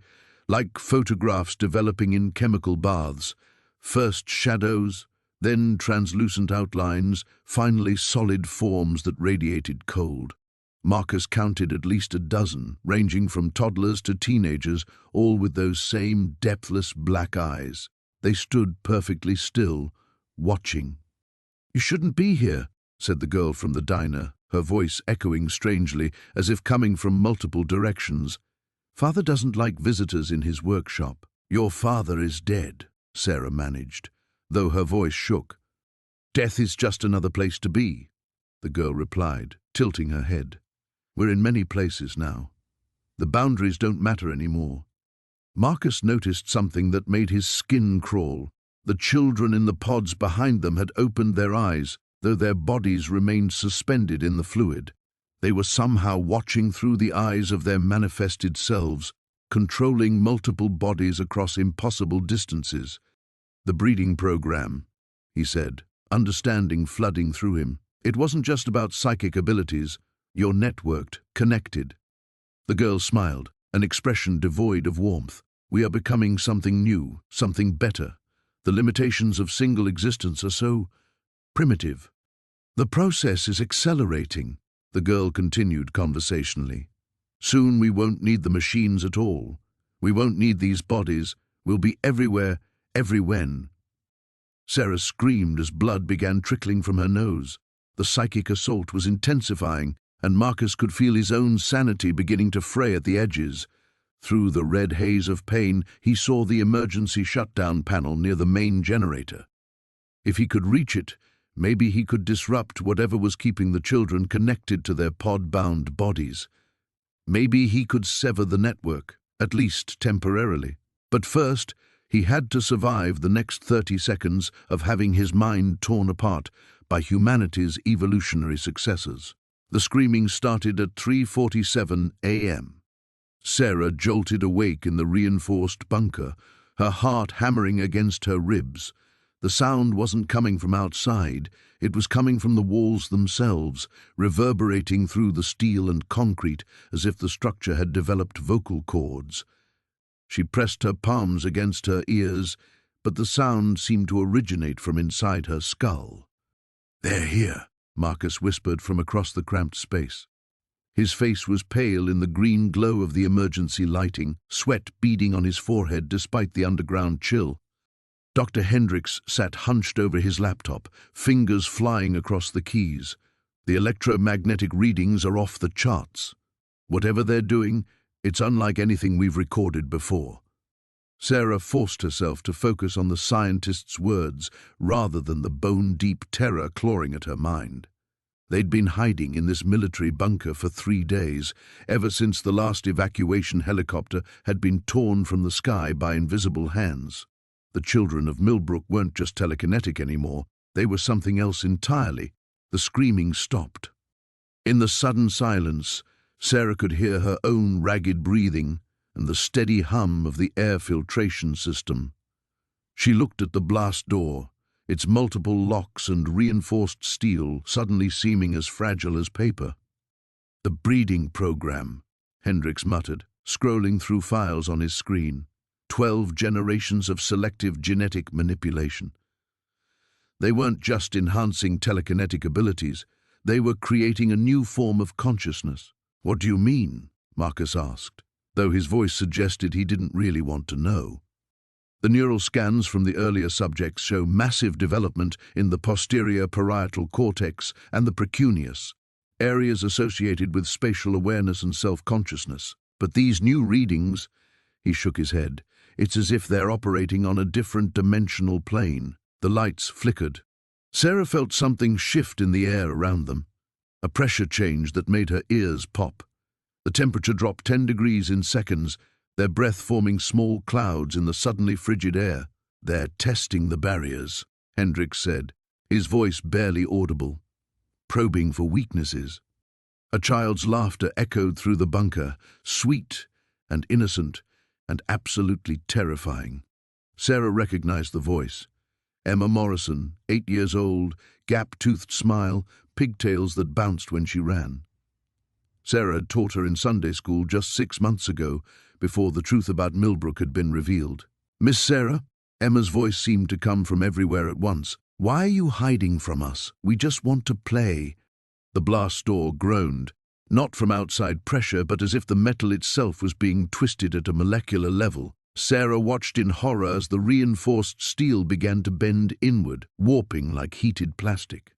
like photographs developing in chemical baths. First shadows, then translucent outlines, finally solid forms that radiated cold. Marcus counted at least a dozen, ranging from toddlers to teenagers, all with those same depthless black eyes. They stood perfectly still, watching. "You shouldn't be here," said the girl from the diner, her voice echoing strangely, as if coming from multiple directions. "Father doesn't like visitors in his workshop." "Your father is dead," Sarah managed, though her voice shook. "Death is just another place to be," the girl replied, tilting her head. "We're in many places now. The boundaries don't matter anymore." Marcus noticed something that made his skin crawl. The children in the pods behind them had opened their eyes, though their bodies remained suspended in the fluid. They were somehow watching through the eyes of their manifested selves, controlling multiple bodies across impossible distances. "The breeding program," he said, understanding flooding through him. "It wasn't just about psychic abilities. You're networked, connected." The girl smiled, an expression devoid of warmth. "We are becoming something new, something better. The limitations of single existence are so primitive." "The process is accelerating," the girl continued conversationally. "Soon we won't need the machines at all. We won't need these bodies. We'll be everywhere, everywhen." Sarah screamed as blood began trickling from her nose. The psychic assault was intensifying, and Marcus could feel his own sanity beginning to fray at the edges. Through the red haze of pain, he saw the emergency shutdown panel near the main generator. If he could reach it, maybe he could disrupt whatever was keeping the children connected to their pod-bound bodies. Maybe he could sever the network, at least temporarily. But first, he had to survive the next 30 seconds of having his mind torn apart by humanity's evolutionary successors. The screaming started at 3:47 a.m. Sarah jolted awake in the reinforced bunker, her heart hammering against her ribs. The sound wasn't coming from outside, it was coming from the walls themselves, reverberating through the steel and concrete as if the structure had developed vocal cords. She pressed her palms against her ears, but the sound seemed to originate from inside her skull. "They're here," Marcus whispered from across the cramped space. His face was pale in the green glow of the emergency lighting, sweat beading on his forehead despite the underground chill. Dr. Hendricks sat hunched over his laptop, fingers flying across the keys. "The electromagnetic readings are off the charts. Whatever they're doing, it's unlike anything we've recorded before." Sarah forced herself to focus on the scientist's words rather than the bone-deep terror clawing at her mind. They'd been hiding in this military bunker for 3 days, ever since the last evacuation helicopter had been torn from the sky by invisible hands. The children of Millbrook weren't just telekinetic anymore, they were something else entirely. The screaming stopped. In the sudden silence, Sarah could hear her own ragged breathing and the steady hum of the air filtration system. She looked at the blast door, its multiple locks and reinforced steel suddenly seeming as fragile as paper. "The breeding program," Hendricks muttered, scrolling through files on his screen. 12 generations of selective genetic manipulation. They weren't just enhancing telekinetic abilities, they were creating a new form of consciousness. "What do you mean?" Marcus asked, though his voice suggested he didn't really want to know. The neural scans from the earlier subjects show massive development in the posterior parietal cortex and the precuneus, areas associated with spatial awareness and self-consciousness. But these new readings, he shook his head, it's as if they're operating on a different dimensional plane. The lights flickered. Sarah felt something shift in the air around them, a pressure change that made her ears pop. The temperature dropped 10 degrees in seconds, their breath forming small clouds in the suddenly frigid air. "They're testing the barriers," Hendricks said, his voice barely audible, probing for weaknesses. A child's laughter echoed through the bunker, sweet and innocent and absolutely terrifying. Sarah recognized the voice. Emma Morrison, 8 years old, gap-toothed smile, pigtails that bounced when she ran. Sarah had taught her in Sunday school just 6 months ago, before the truth about Millbrook had been revealed. "Miss Sarah?" Emma's voice seemed to come from everywhere at once. "Why are you hiding from us? We just want to play." The blast door groaned, not from outside pressure, but as if the metal itself was being twisted at a molecular level. Sarah watched in horror as the reinforced steel began to bend inward, warping like heated plastic.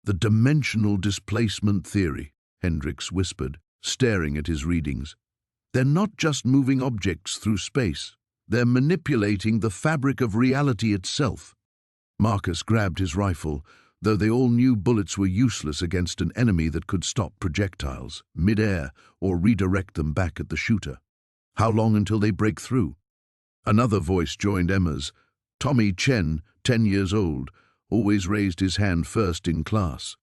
"The dimensional displacement theory," Hendricks whispered, staring at his readings. "They're not just moving objects through space. They're manipulating the fabric of reality itself." Marcus grabbed his rifle, though they all knew bullets were useless against an enemy that could stop projectiles mid-air or redirect them back at the shooter. "How long until they break through?" Another voice joined Emma's. Tommy Chen, 10 years old, always raised his hand first in class.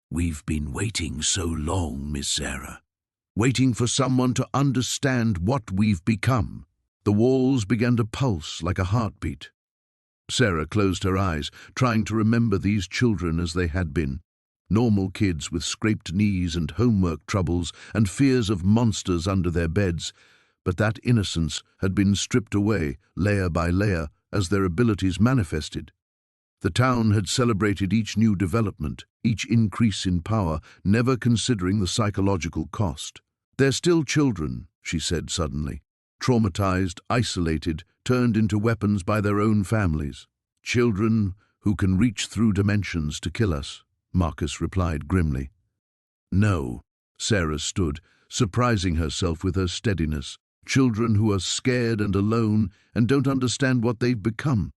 "We've been waiting so long, Miss Sarah. Waiting for someone to understand what we've become." The walls began to pulse like a heartbeat. Sarah closed her eyes, trying to remember these children as they had been. Normal kids with scraped knees and homework troubles and fears of monsters under their beds. But that innocence had been stripped away, layer by layer, as their abilities manifested. The town had celebrated each new development, each increase in power, never considering the psychological cost. "They're still children," she said suddenly. "Traumatized, isolated, turned into weapons by their own families. Children who can reach through dimensions to kill us," Marcus replied grimly. "No," Sarah stood, surprising herself with her steadiness. "Children who are scared and alone and don't understand what they've become."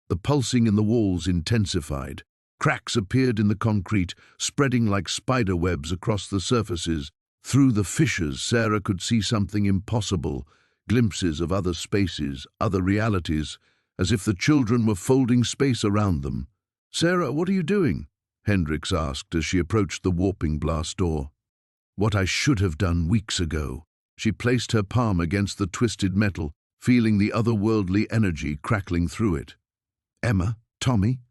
The pulsing in the walls intensified. Cracks appeared in the concrete, spreading like spider webs across the surfaces. Through the fissures, Sarah could see something impossible, glimpses of other spaces, other realities, as if the children were folding space around them. "Sarah, what are you doing?" Hendricks asked as she approached the warping blast door. "What I should have done weeks ago." She placed her palm against the twisted metal, feeling the otherworldly energy crackling through it. "Emma, Tommy,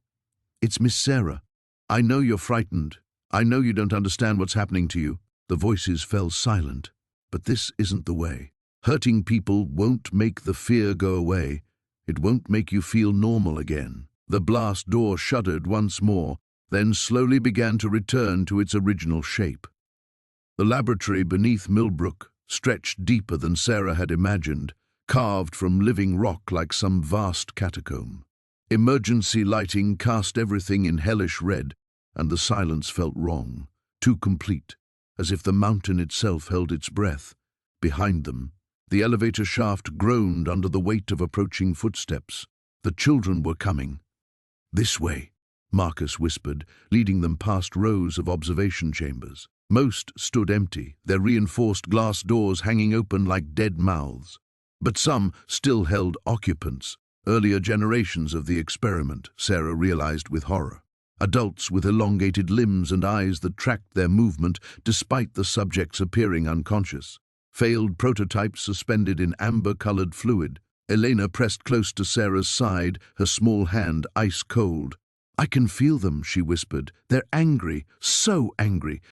it's Miss Sarah. I know you're frightened. I know you don't understand what's happening to you." The voices fell silent. "But this isn't the way. Hurting people won't make the fear go away. It won't make you feel normal again." The blast door shuddered once more, then slowly began to return to its original shape. The laboratory beneath Millbrook stretched deeper than Sarah had imagined, carved from living rock like some vast catacomb. Emergency lighting cast everything in hellish red, and the silence felt wrong, too complete, as if the mountain itself held its breath. Behind them, the elevator shaft groaned under the weight of approaching footsteps. The children were coming. "This way," Marcus whispered, leading them past rows of observation chambers. Most stood empty, their reinforced glass doors hanging open like dead mouths. But some still held occupants, earlier generations of the experiment, Sarah realized with horror. Adults with elongated limbs and eyes that tracked their movement despite the subjects appearing unconscious. Failed prototypes suspended in amber-colored fluid. Elena pressed close to Sarah's side, her small hand ice cold. "I can feel them," she whispered. "They're angry, so angry."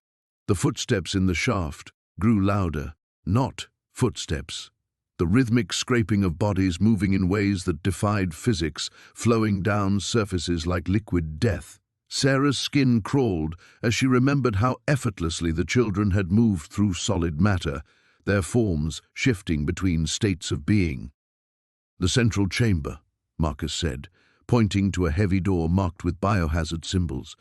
The footsteps in the shaft grew louder. Not footsteps. The rhythmic scraping of bodies moving in ways that defied physics, flowing down surfaces like liquid death. Sarah's skin crawled as she remembered how effortlessly the children had moved through solid matter, their forms shifting between states of being. The central chamber, Marcus said, pointing to a heavy door marked with biohazard symbols.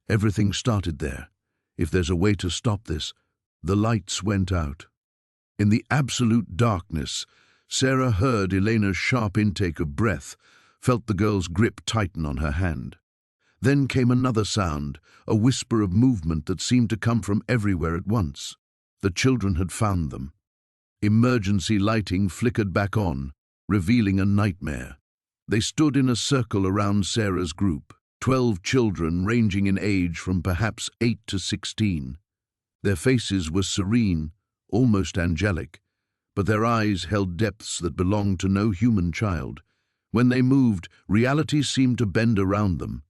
Everything started there. If there's a way to stop this. The lights went out. In the absolute darkness, Sarah heard Elena's sharp intake of breath, felt the girl's grip tighten on her hand. Then came another sound, a whisper of movement that seemed to come from everywhere at once. The children had found them. Emergency lighting flickered back on, revealing a nightmare. They stood in a circle around Sarah's group, 12 children ranging in age from perhaps 8 to 16. Their faces were serene, almost angelic, but their eyes held depths that belonged to no human child. When they moved, reality seemed to bend around them,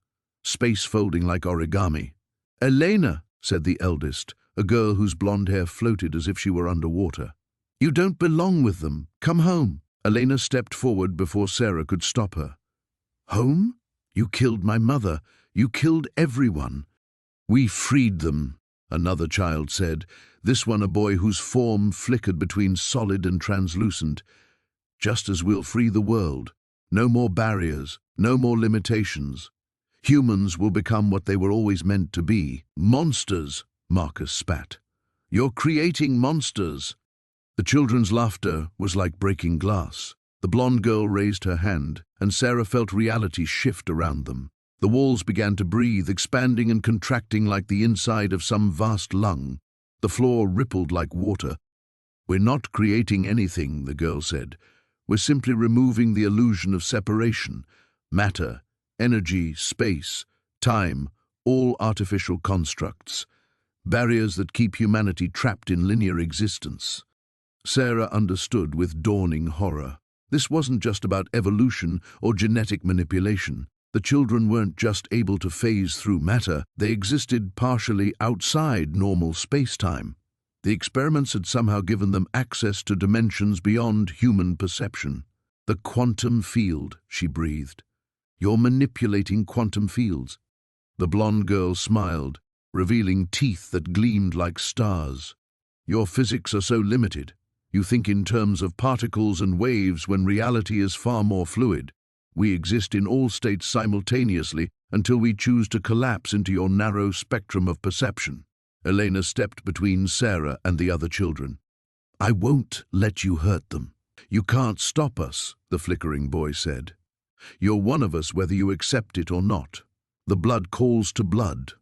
space folding like origami. "Elena," said the eldest, a girl whose blonde hair floated as if she were underwater. "You don't belong with them. Come home." Elena stepped forward before Sarah could stop her. "Home? You killed my mother. You killed everyone." "We freed them," another child said, this one a boy whose form flickered between solid and translucent. "Just as we'll free the world. No more barriers, no more limitations. Humans will become what they were always meant to be. Monsters," Marcus spat. "You're creating monsters." The children's laughter was like breaking glass. The blonde girl raised her hand, and Sarah felt reality shift around them. The walls began to breathe, expanding and contracting like the inside of some vast lung. The floor rippled like water. "We're not creating anything," the girl said. "We're simply removing the illusion of separation. Matter, energy, space, time, all artificial constructs. Barriers that keep humanity trapped in linear existence." Sarah understood with dawning horror. This wasn't just about evolution or genetic manipulation. The children weren't just able to phase through matter, they existed partially outside normal space-time. The experiments had somehow given them access to dimensions beyond human perception. "The quantum field," she breathed. "You're manipulating quantum fields." The blonde girl smiled, revealing teeth that gleamed like stars. "Your physics are so limited. You think in terms of particles and waves when reality is far more fluid. We exist in all states simultaneously until we choose to collapse into your narrow spectrum of perception." Elena stepped between Sarah and the other children. "I won't let you hurt them." "You can't stop us," the flickering boy said. "You're one of us whether you accept it or not. The blood calls to blood."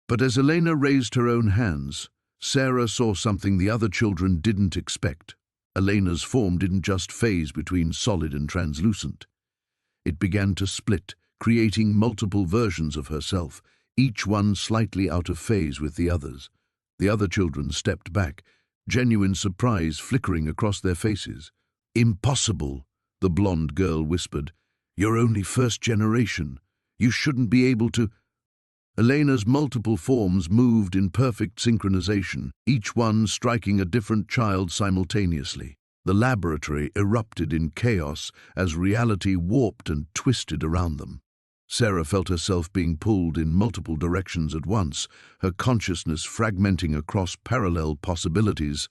But as Elena raised her own hands, Sarah saw something the other children didn't expect. Elena's form didn't just phase between solid and translucent. It began to split, creating multiple versions of herself, each one slightly out of phase with the others. The other children stepped back, genuine surprise flickering across their faces. "Impossible," the blonde girl whispered. "You're only first generation. You shouldn't be able to—" Elena's multiple forms moved in perfect synchronization, each one striking a different child simultaneously. The laboratory erupted in chaos as reality warped and twisted around them. Sarah felt herself being pulled in multiple directions at once, her consciousness fragmenting across parallel possibilities.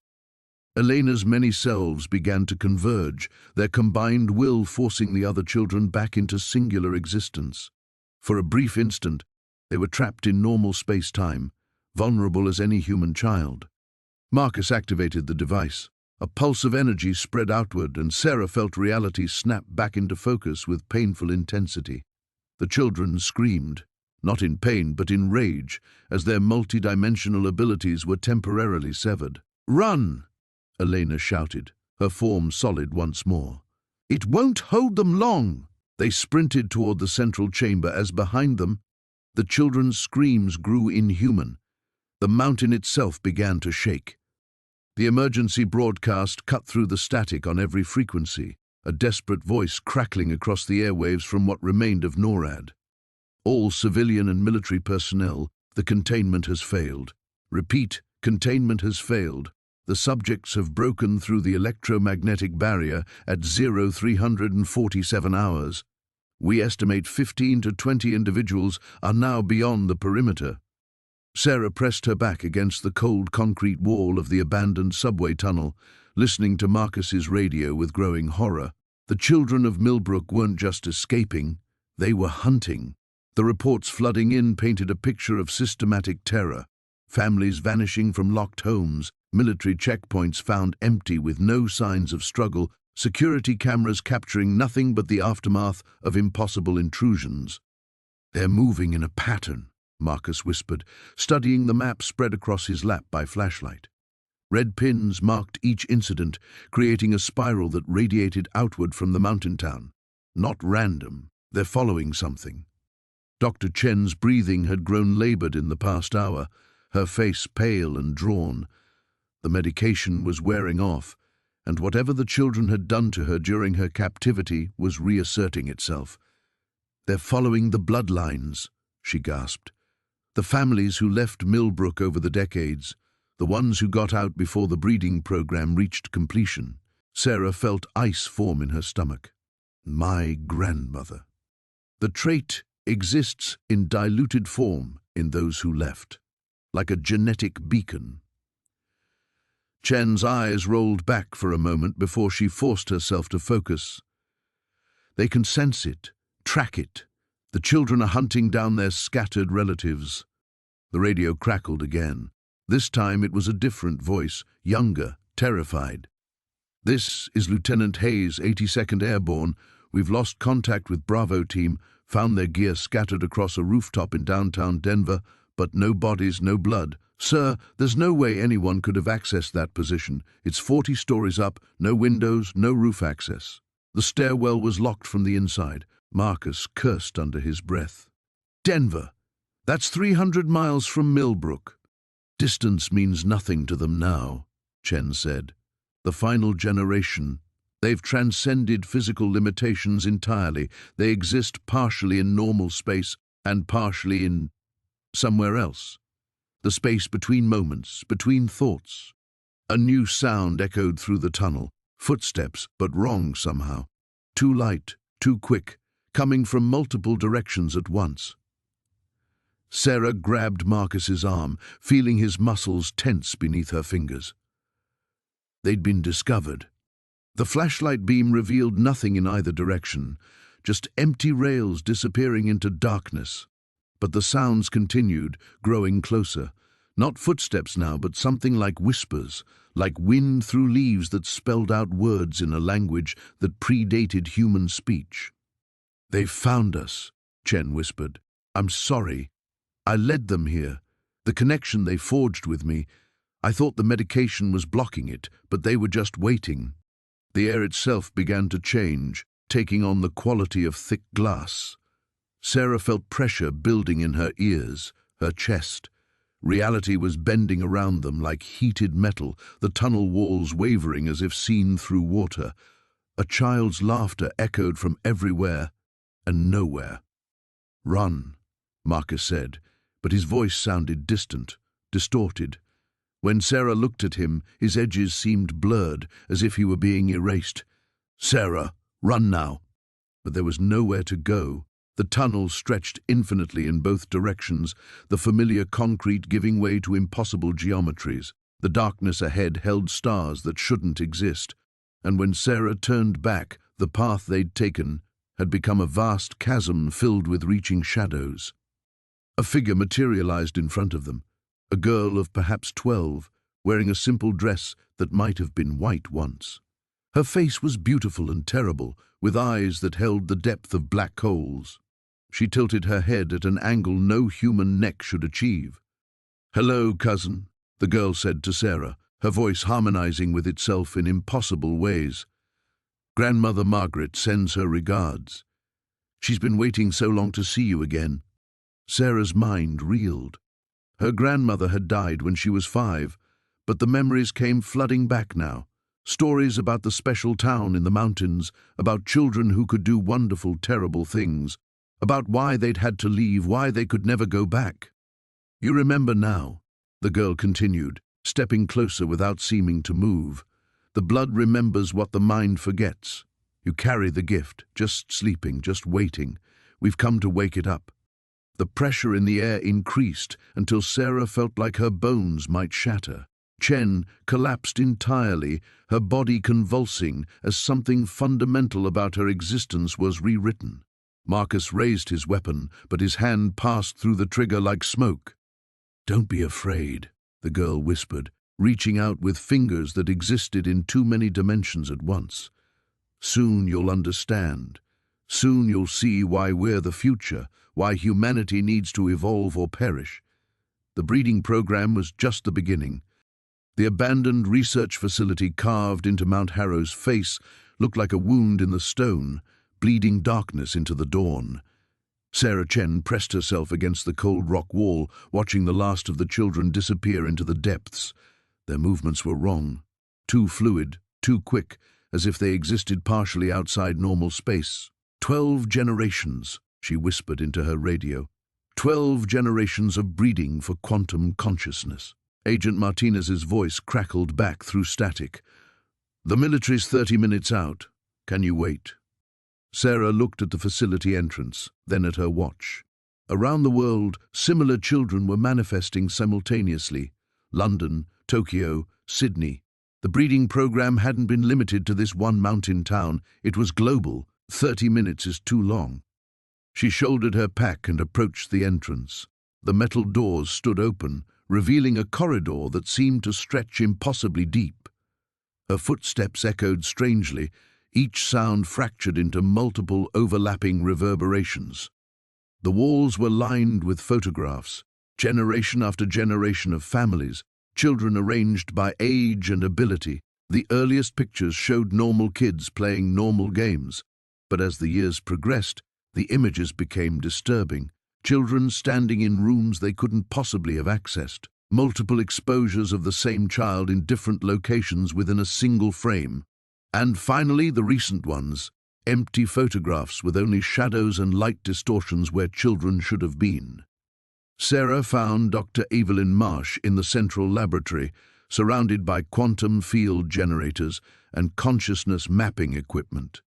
Elena's many selves began to converge, their combined will forcing the other children back into singular existence. For a brief instant, they were trapped in normal space-time, vulnerable as any human child. Marcus activated the device. A pulse of energy spread outward, and Sarah felt reality snap back into focus with painful intensity. The children screamed, not in pain but in rage, as their multidimensional abilities were temporarily severed. "Run!" Elena shouted, her form solid once more. "It won't hold them long!" They sprinted toward the central chamber as behind them, the children's screams grew inhuman. The mountain itself began to shake. The emergency broadcast cut through the static on every frequency, a desperate voice crackling across the airwaves from what remained of NORAD. "All civilian and military personnel, the containment has failed. Repeat, containment has failed. The subjects have broken through the electromagnetic barrier at 0347 hours. We estimate 15 to 20 individuals are now beyond the perimeter." Sarah pressed her back against the cold concrete wall of the abandoned subway tunnel, listening to Marcus's radio with growing horror. The children of Millbrook weren't just escaping, they were hunting. The reports flooding in painted a picture of systematic terror. Families vanishing from locked homes, military checkpoints found empty with no signs of struggle, security cameras capturing nothing but the aftermath of impossible intrusions. "They're moving in a pattern," Marcus whispered, studying the map spread across his lap by flashlight. Red pins marked each incident, creating a spiral that radiated outward from the mountain town. Not random, they're following something. Dr. Chen's breathing had grown labored in the past hour, her face pale and drawn. The medication was wearing off, and whatever the children had done to her during her captivity was reasserting itself. "They're following the bloodlines," she gasped. "The families who left Millbrook over the decades, the ones who got out before the breeding program reached completion." Sarah felt ice form in her stomach. My grandmother. The trait exists in diluted form in those who left, like a genetic beacon. Chen's eyes rolled back for a moment before she forced herself to focus. They can sense it, track it. The children are hunting down their scattered relatives. The radio crackled again. This time it was a different voice, younger, terrified. "This is Lieutenant Hayes, 82nd Airborne. We've lost contact with Bravo team, found their gear scattered across a rooftop in downtown Denver, but no bodies, no blood. Sir, there's no way anyone could have accessed that position. It's 40 stories up, no windows, no roof access." The stairwell was locked from the inside. Marcus cursed under his breath. "Denver! That's 300 miles from Millbrook." "Distance means nothing to them now," Chen said. "The final generation. They've transcended physical limitations entirely. They exist partially in normal space and partially in somewhere else. The space between moments, between thoughts." A new sound echoed through the tunnel. Footsteps, but wrong somehow. Too light, too quick, coming from multiple directions at once. Sarah grabbed Marcus's arm, feeling his muscles tense beneath her fingers. They'd been discovered. The flashlight beam revealed nothing in either direction, just empty rails disappearing into darkness. But the sounds continued, growing closer. Not footsteps now, but something like whispers, like wind through leaves that spelled out words in a language that predated human speech. "They've found us," Chen whispered. "I'm sorry. I led them here. The connection they forged with me, I thought the medication was blocking it, but they were just waiting." The air itself began to change, taking on the quality of thick glass. Sarah felt pressure building in her ears, her chest. Reality was bending around them like heated metal, the tunnel walls wavering as if seen through water. A child's laughter echoed from everywhere and nowhere. "Run," Marcus said, but his voice sounded distant, distorted. When Sarah looked at him, his edges seemed blurred, as if he were being erased. "Sarah, run now." But there was nowhere to go. The tunnel stretched infinitely in both directions, the familiar concrete giving way to impossible geometries. The darkness ahead held stars that shouldn't exist, and when Sarah turned back, the path they'd taken had become a vast chasm filled with reaching shadows. A figure materialized in front of them, a girl of perhaps 12, wearing a simple dress that might have been white once. Her face was beautiful and terrible, with eyes that held the depth of black holes. She tilted her head at an angle no human neck should achieve. "Hello, cousin," the girl said to Sarah, her voice harmonizing with itself in impossible ways. "Grandmother Margaret sends her regards. She's been waiting so long to see you again." Sarah's mind reeled. Her grandmother had died when she was 5, but the memories came flooding back now. Stories about the special town in the mountains, about children who could do wonderful, terrible things, about why they'd had to leave, why they could never go back. "You remember now," the girl continued, stepping closer without seeming to move. "The blood remembers what the mind forgets. You carry the gift, just sleeping, just waiting. We've come to wake it up." The pressure in the air increased until Sarah felt like her bones might shatter. Chen collapsed entirely, her body convulsing as something fundamental about her existence was rewritten. Marcus raised his weapon, but his hand passed through the trigger like smoke. "Don't be afraid," the girl whispered, reaching out with fingers that existed in too many dimensions at once. "Soon you'll understand. Soon you'll see why we're the future, why humanity needs to evolve or perish." The breeding program was just the beginning. The abandoned research facility carved into Mount Harrow's face looked like a wound in the stone, bleeding darkness into the dawn. Sarah Chen pressed herself against the cold rock wall, watching the last of the children disappear into the depths. Their movements were wrong, too fluid, too quick, as if they existed partially outside normal space. 12 generations, she whispered into her radio. 12 generations of breeding for quantum consciousness. Agent Martinez's voice crackled back through static. "The military's 30 minutes out. Can you wait?" Sarah looked at the facility entrance, then at her watch. Around the world, similar children were manifesting simultaneously. London, Tokyo, Sydney. The breeding program hadn't been limited to this one mountain town. It was global. 30 minutes is too long. She shouldered her pack and approached the entrance. The metal doors stood open, revealing a corridor that seemed to stretch impossibly deep. Her footsteps echoed strangely, each sound fractured into multiple overlapping reverberations. The walls were lined with photographs, generation after generation of families, children arranged by age and ability. The earliest pictures showed normal kids playing normal games, but as the years progressed, the images became disturbing. Children standing in rooms they couldn't possibly have accessed, multiple exposures of the same child in different locations within a single frame. And finally, the recent ones, empty photographs with only shadows and light distortions where children should have been. Sarah found Dr. Evelyn Marsh in the central laboratory, surrounded by quantum field generators and consciousness mapping equipment.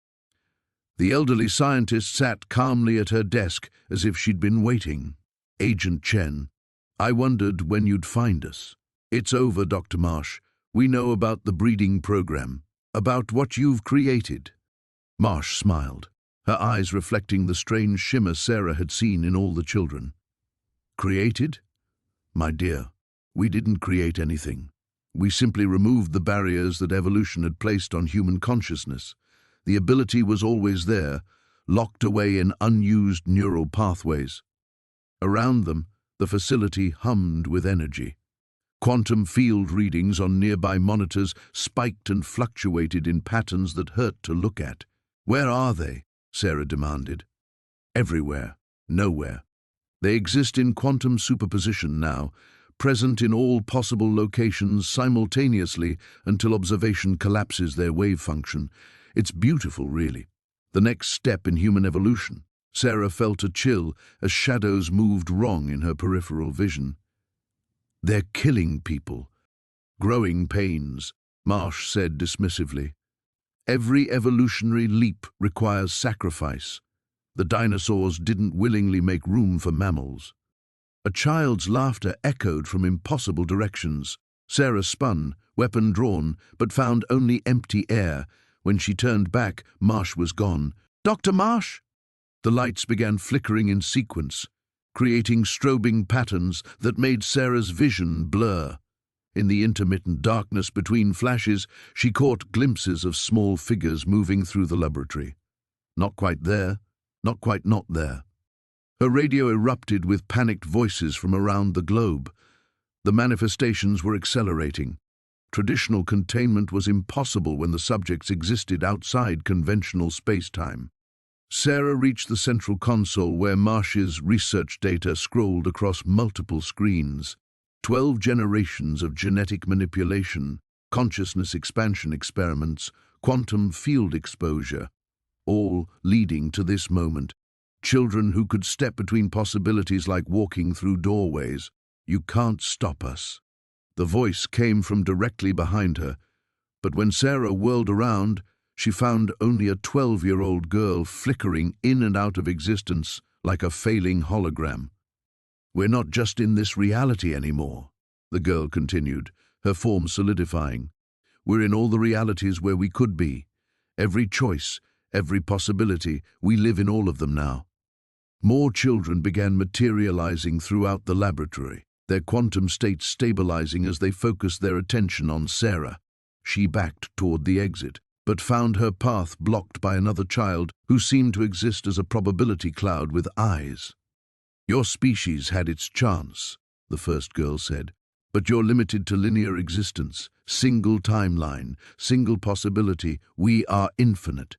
The elderly scientist sat calmly at her desk as if she'd been waiting. "Agent Chen, I wondered when you'd find us." "It's over, Dr. Marsh. We know about the breeding program, about what you've created." Marsh smiled, her eyes reflecting the strange shimmer Sarah had seen in all the children. "Created? My dear, we didn't create anything. We simply removed the barriers that evolution had placed on human consciousness. The ability was always there, locked away in unused neural pathways. Around them, the facility hummed with energy. Quantum field readings on nearby monitors spiked and fluctuated in patterns that hurt to look at. "Where are they?" Sarah demanded. "Everywhere. Nowhere. They exist in quantum superposition now, present in all possible locations simultaneously until observation collapses their wave function. It's beautiful, really. The next step in human evolution." Sarah felt a chill as shadows moved wrong in her peripheral vision. "They're killing people. Growing pains," Marsh said dismissively. "Every evolutionary leap requires sacrifice. The dinosaurs didn't willingly make room for mammals." A child's laughter echoed from impossible directions. Sarah spun, weapon drawn, but found only empty air. When she turned back, Marsh was gone. "Dr. Marsh!" The lights began flickering in sequence, creating strobing patterns that made Sarah's vision blur. In the intermittent darkness between flashes, she caught glimpses of small figures moving through the laboratory. Not quite there, not quite not there. Her radio erupted with panicked voices from around the globe. The manifestations were accelerating. Traditional containment was impossible when the subjects existed outside conventional space-time. Sarah reached the central console where Marsh's research data scrolled across multiple screens. 12 generations of genetic manipulation, consciousness expansion experiments, quantum field exposure, all leading to this moment. Children who could step between possibilities like walking through doorways. "You can't stop us." The voice came from directly behind her, but when Sarah whirled around, she found only a 12-year-old girl flickering in and out of existence like a failing hologram. "We're not just in this reality anymore," the girl continued, her form solidifying. We're in all the realities where we could be. Every choice, every possibility, we live in all of them now. More children began materializing throughout the laboratory, their quantum states stabilizing as they focused their attention on Sarah. She backed toward the exit, but found her path blocked by another child who seemed to exist as a probability cloud with eyes. "Your species had its chance," the first girl said, "but you're limited to linear existence, single timeline, single possibility. We are infinite."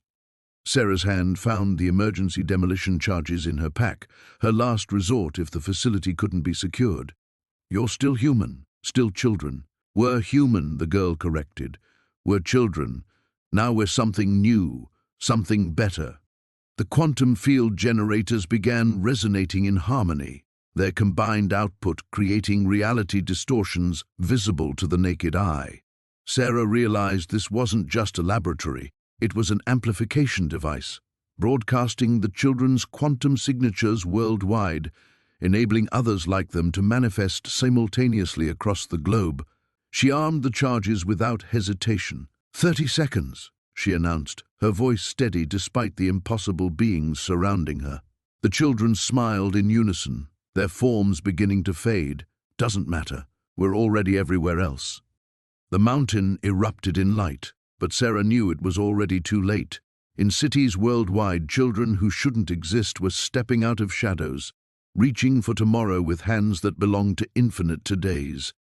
Sarah's hand found the emergency demolition charges in her pack, her last resort if the facility couldn't be secured. "You're still human, still children." "We're human," the girl corrected. "We're children. Now we're something new, something better." The quantum field generators began resonating in harmony, their combined output creating reality distortions visible to the naked eye. Sarah realized this wasn't just a laboratory, it was an amplification device, broadcasting the children's quantum signatures worldwide, enabling others like them to manifest simultaneously across the globe. She armed the charges without hesitation. 30 seconds, she announced, her voice steady despite the impossible beings surrounding her. The children smiled in unison, their forms beginning to fade. "Doesn't matter, we're already everywhere else." The mountain erupted in light, but Sarah knew it was already too late. In cities worldwide, children who shouldn't exist were stepping out of shadows, reaching for tomorrow with hands that belonged to infinite todays.